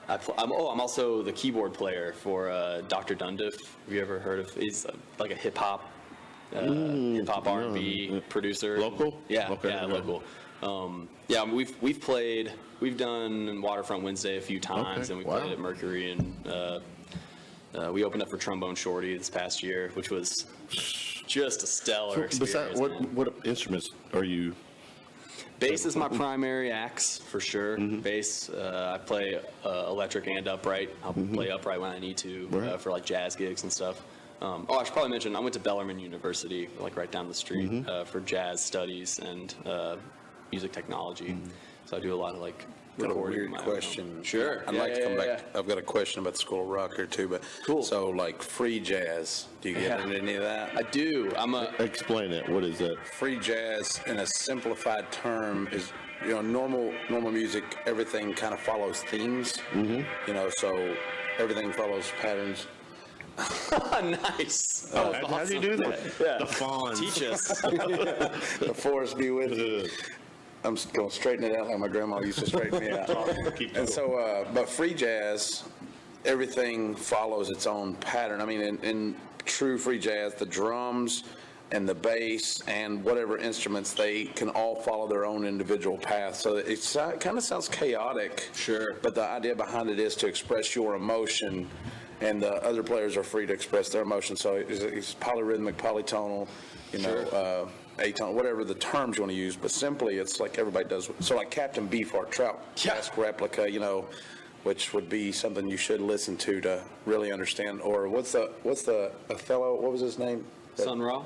I'm also the keyboard player for Dr. Dundiff. Have you ever heard of? He's like a hip hop R&B producer. Local? Yeah, okay, yeah, okay. local. We've done Waterfront Wednesday a few times, Okay, and we wow. played at Mercury, and we opened up for Trombone Shorty this past year, which was just a stellar experience. Besides, what instruments are you? Bass is my primary axe, for sure. Mm-hmm. Bass, I play electric and upright. I'll play upright when I need to Right. for like jazz gigs and stuff. I should probably mention, I went to Bellarmine University, like right down the street, Mm-hmm. for jazz studies and music technology. Mm-hmm. So I do a lot of like Got a recording. weird my own. question. Sure. I'd Yeah, like to yeah, come yeah, back. I've got a question about the School of Rock here too, but Cool. So like free jazz, do you get Yeah. into any of that? I do. Explain it. What is that? Free jazz, in a simplified term, is normal music. Everything kind of follows themes. So everything follows patterns. Nice. How do you do that? Yeah. The fawns. Teach us. The force be with you. I'm going to straighten it out like my grandma used to straighten me out. And so, but free jazz, everything follows its own pattern. I mean, in true free jazz, the drums and the bass and whatever instruments, they can all follow their own individual path. So it kind of sounds chaotic. Sure. But the idea behind it is to express your emotion, and the other players are free to express their emotion. So it's polyrhythmic, polytonal, atonal, whatever the terms you want to use. But simply, it's like everybody does. So like Captain Beefheart, Trout Mask Replica, which would be something you should listen to really understand. Or what's the Othello? What was his name? Sun Ra?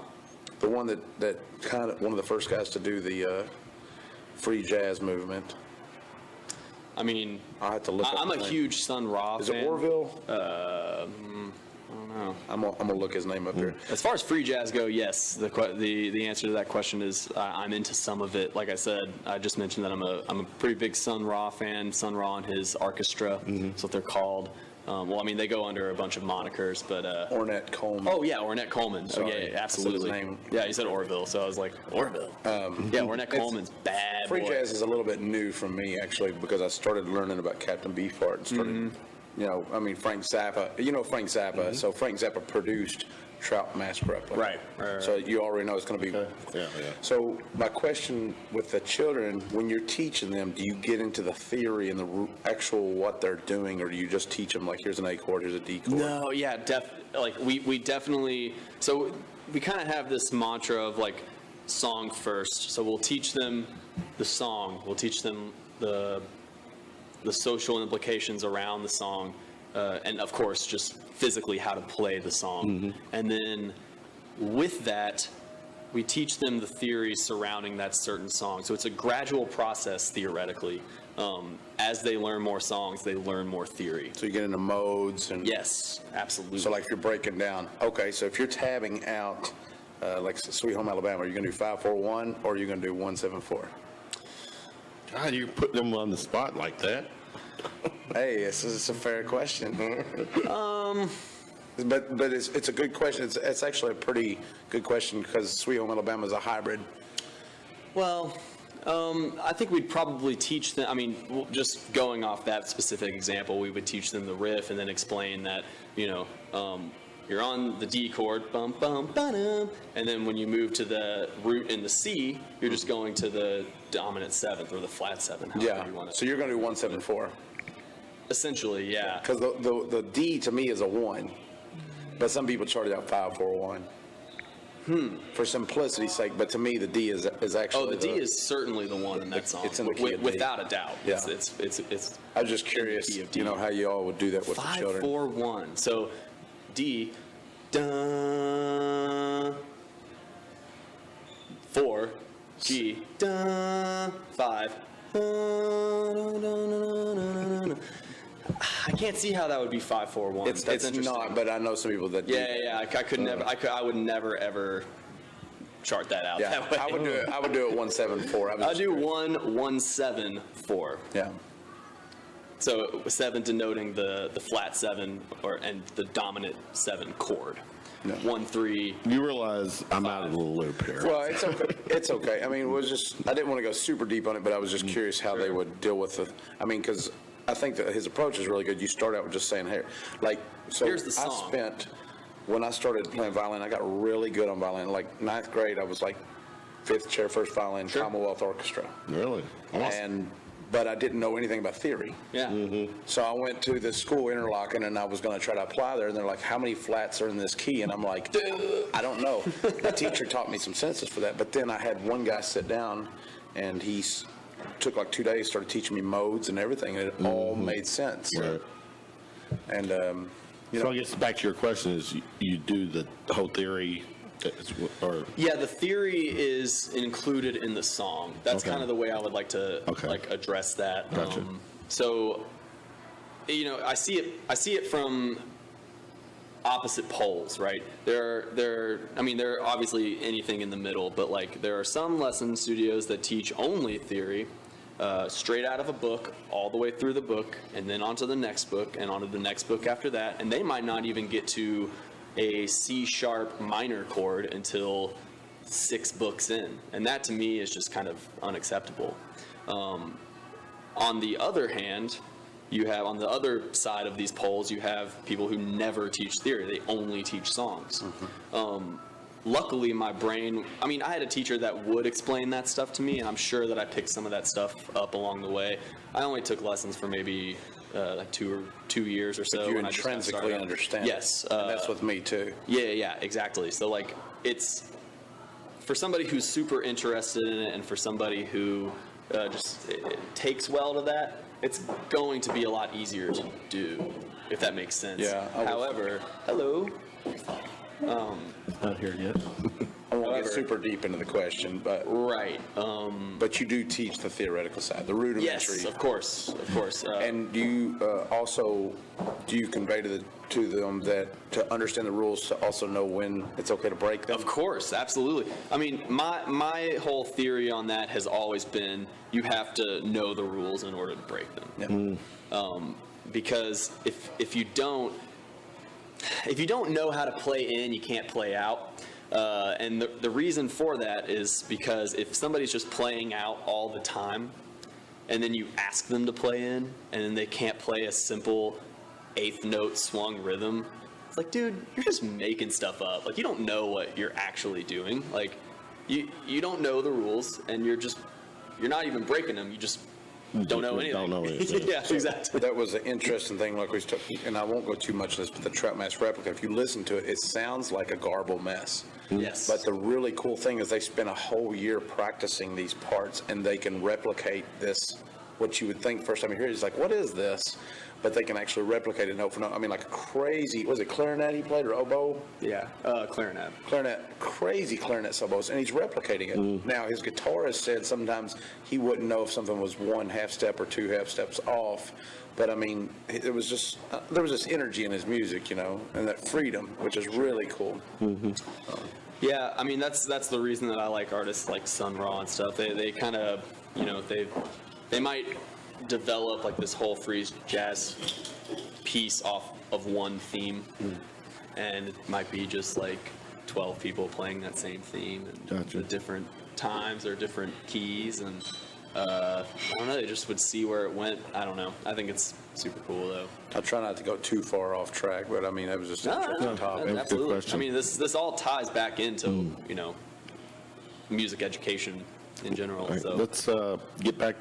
The one that kind of one of the first guys to do the free jazz movement. I mean, I'll have to look. I'm a huge Sun Ra Is fan. it Orville? I don't know. I'm gonna look his name up here. As far as free jazz go, yes. The answer to that question is I'm into some of it. Like I said, I just mentioned that I'm a pretty big Sun Ra fan. Sun Ra and his orchestra. That's what they're called. Well, I mean, they go under a bunch of monikers, but Ornette Coleman. oh yeah, Ornette Coleman. Sorry, Oh yeah, I said absolutely. his name. Yeah, you said Orville, so I was like Orville. Yeah, Ornette Coleman's bad Free boy. jazz is a little bit new for me, actually, because I started learning about Captain Beefheart and started, Frank Zappa. You know Frank Zappa, so Frank Zappa produced Trout Mask Replica. Right. So you already know it's going to be. Yeah. So my question with the children, when you're teaching them, do you get into the theory and the actual what they're doing, or do you just teach them like here's an A chord, here's a D chord? No, yeah, we definitely. So we kind of have this mantra of like song first. So we'll teach them the song. We'll teach them the social implications around the song, and of course just physically how to play the song. And then with that, we teach them the theory surrounding that certain song. So it's a gradual process theoretically. As they learn more songs, they learn more theory. So you get into modes and. Yes, absolutely. So like if you're breaking down, okay, so if you're tabbing out, like Sweet Home Alabama, are you going to do 5-4-1 or are you going to do 1-7-4? God, you're putting them on the spot like that. Hey, it's a fair question. But it's a good question. It's actually a pretty good question because Sweet Home Alabama is a hybrid. Well, I think we'd probably teach them, I mean, just going off that specific example, we would teach them the riff and then explain that, you're on the D chord, bum, bum, ba-dum, and then when you move to the root in the C, you're just going to the dominant seventh or the flat seventh, however you want to. So you're going to do 1-7-4. Essentially, yeah. Because the D to me is a 1, but some people chart it out 5-4-1. For simplicity's sake, but to me the D is actually. Oh, the D is certainly the one in that song. It's in the key of D. Without a doubt. Yeah. It's I was just curious, in the key of D. how you all would do that with the children. 5-4-1. So D, da, 4, G, da, 5. I can't see how that would be 5-4-1. It's That's interesting. not, but I know some people that do. Yeah. I could never. I would never ever chart that out. Yeah, that way. I would do it 1-7-4. I'll do 1-1-7-4. Yeah. So 7 denoting the flat 7 and the dominant 7 chord. 1, 3. You realize I'm out of the loop here. Well, it's okay. It's okay. I mean, it was just, I didn't want to go super deep on it, but I was just curious how they would deal with the, I mean, because I think that his approach is really good. You start out with just saying, hey, like, so Here's the song. When I started playing violin, I got really good on violin. Like, 9th grade, I was like 5th chair, first violin, Commonwealth Orchestra. Really? Awesome. But I didn't know anything about theory. Yeah. So I went to this school, Interlochen, and I was going to try to apply there. And they're like, how many flats are in this key? And I'm like, I don't know. The teacher taught me some senses for that. But then I had one guy sit down, and he took like 2 days, started teaching me modes and everything, and it all made sense. Right. And, So I guess back to your question is you do the whole theory, or Yeah, the theory is included in the song. That's Okay. kind of the way I would like to like address that. Gotcha. So, I see it from opposite poles, right? There are obviously anything in the middle, but like there are some lesson studios that teach only theory, straight out of a book, all the way through the book, and then onto the next book, and onto the next book after that, and they might not even get to a C# minor chord until 6 books in, and that to me is just kind of unacceptable. On the other hand, you have on the other side of these poles, you have people who never teach theory; they only teach songs. Luckily, my brain, I had a teacher that would explain that stuff to me, and I'm sure that I picked some of that stuff up along the way. I only took lessons for maybe like 2 years or so. you when I just got intrinsically started out. understand. Yes. And that's with me, too. Yeah, exactly. So, like, it's for somebody who's super interested in it and for somebody who it takes well to that, it's going to be a lot easier to do, if that makes sense. Yeah. However, hello. not here yet. I won't However- get super deep into the question, but Right. you do teach the theoretical side, the rudimentary. Yes, of course. And do you also convey to them that to understand the rules, to also know when it's okay to break them? Of course, absolutely. My whole theory on that has always been you have to know the rules in order to break them. Yeah. Because if you don't know how to play in, you can't play out. And the reason for that is because if somebody's just playing out all the time, and then you ask them to play in, and then they can't play a simple 8th note swung rhythm, it's like, dude, you're just making stuff up. Like, you don't know what you're actually doing. Like, you don't know the rules, and you're not even breaking them. You just don't know anything. Don't know anything. Yeah, exactly. That was an interesting thing, like we talked, and I won't go too much into this, but the Troutmaster replica, if you listen to it, it sounds like a garble mess. Yes. But the really cool thing is they spent a whole year practicing these parts, and they can replicate this, what you would think first time you hear it is like, what is this? But they can actually replicate it note for note. Like a crazy, was it clarinet he played or oboe? Yeah, clarinet. Crazy clarinet solos, and he's replicating it. Now, his guitarist said sometimes he wouldn't know if something was 1 half step or 2 half steps off, but it was just, there was this energy in his music, and that freedom, which is really cool. Yeah, that's the reason that I like artists like Sun Ra and stuff. They kind of, they might develop like this whole free jazz piece off of one theme, and it might be just like 12 people playing that same theme and at different times or different keys, and I don't know, they just would see where it went. I don't know. I think it's super cool though. I try not to go too far off track, but that was just an interesting topic. Absolutely. question. This all ties back into music education in general. All right, So let's get back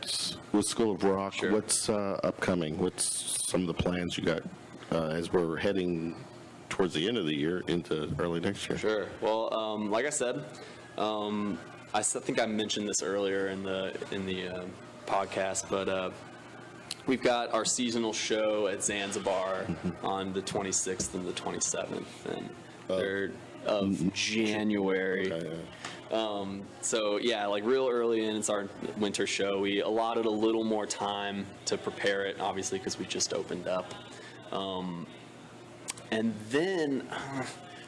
with School of Rock. Sure. What's upcoming? What's some of the plans you got as we're heading towards the end of the year into early next year? Sure. Well, like I said, I think I mentioned this earlier in the podcast, but we've got our seasonal show at Zanzibar on the 26th and the 27th, and they're of January. Okay, yeah. So yeah, like real early in, it's our winter show. We allotted a little more time to prepare it, obviously, because we just opened up. And then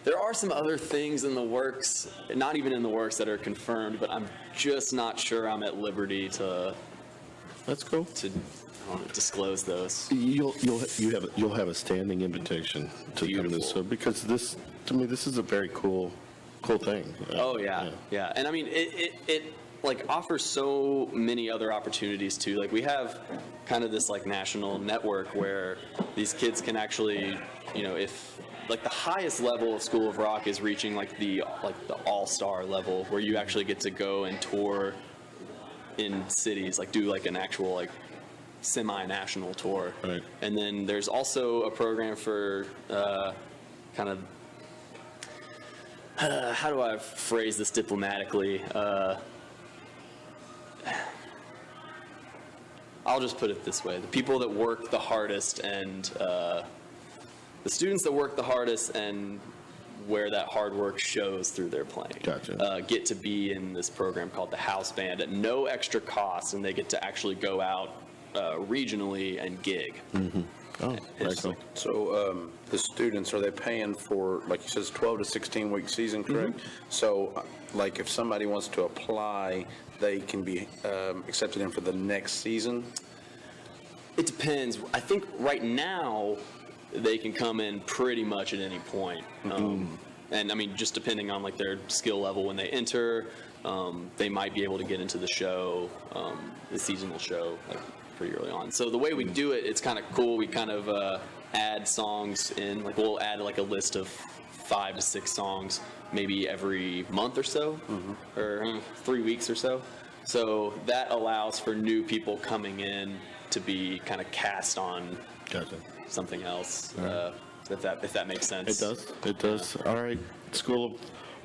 there are some other things in the works, not even in the works, that are confirmed, but I'm just not sure I'm at liberty to That's cool. to disclose those. You'll have a standing invitation to come this, so because this, to me, this is a very cool thing. Oh yeah. And I mean, it like offers so many other opportunities too. Like we have kind of this like national network where these kids can actually, if like the highest level of School of Rock is reaching like the all-star level where you actually get to go and tour in cities, like do like an actual like semi-national tour. Right. And then there's also a program for kind of how do I phrase this diplomatically? I'll just put it this way. The people that work the hardest and the students that work the hardest and where that hard work shows through their playing get to be in this program called the House Band at no extra cost, and they get to actually go out regionally and gig. Mm-hmm. Oh, very cool. So the students, are they paying for, like you said, 12 to 16 week season, correct? Mm-hmm. So like if somebody wants to apply, they can be accepted in for the next season? It depends. I think right now they can come in pretty much at any point. And I mean, just depending on like their skill level when they enter, they might be able to get into the show, the seasonal show, like pretty early on. So the way we do it, it's kind of cool. We kind of add songs in, like we'll add like a list of 5 to 6 songs maybe every month or so, or 3 weeks or so. So that allows for new people coming in to be kind of cast on something else, if that makes sense. It does. All right, School of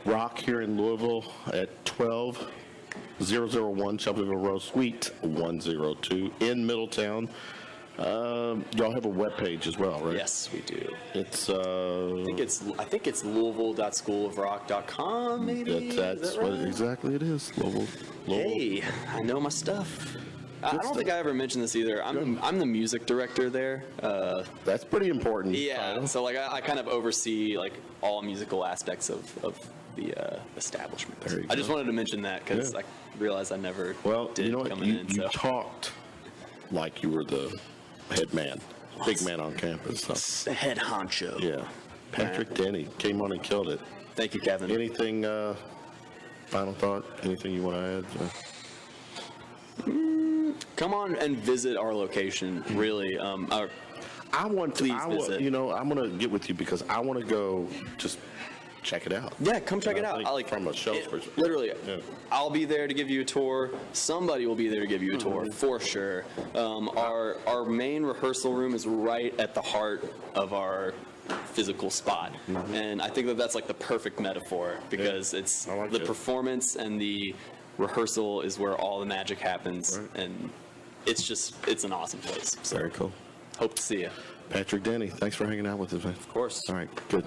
Rock here in Louisville at 12001 Shelbyville Road, Suite 102 in Middletown. Y'all have a webpage as well, right? Yes, we do. It's I think it's Louisville.schoolofrock.com, maybe. That's right? what exactly it is. Louisville. Hey, I know my stuff. I don't think I ever mentioned this either. I'm the music director there. That's pretty important. Yeah. So like I kind of oversee like all musical aspects of the establishment. I just wanted to mention that because I realized I never did coming in. You talked like you were the head man, big man on campus. So. The head honcho. Yeah. Patrick Denney came on and killed it. Thank you, Kevin. Anything, final thought? Anything you want to add? Come on and visit our location, really. I want to, visit. I'm going to get with you because I want to go just check it out. Yeah, come check it out. From a show's perspective. Literally, I'll be there to give you a tour. Somebody will be there to give you a tour, for sure. Our main rehearsal room is right at the heart of our physical spot. And I think that's like the perfect metaphor because it's the performance and the rehearsal is where all the magic happens. And it's an awesome place. So very cool. Hope to see you. Patrick Denney, thanks for hanging out with us, man. Of course. All right, good.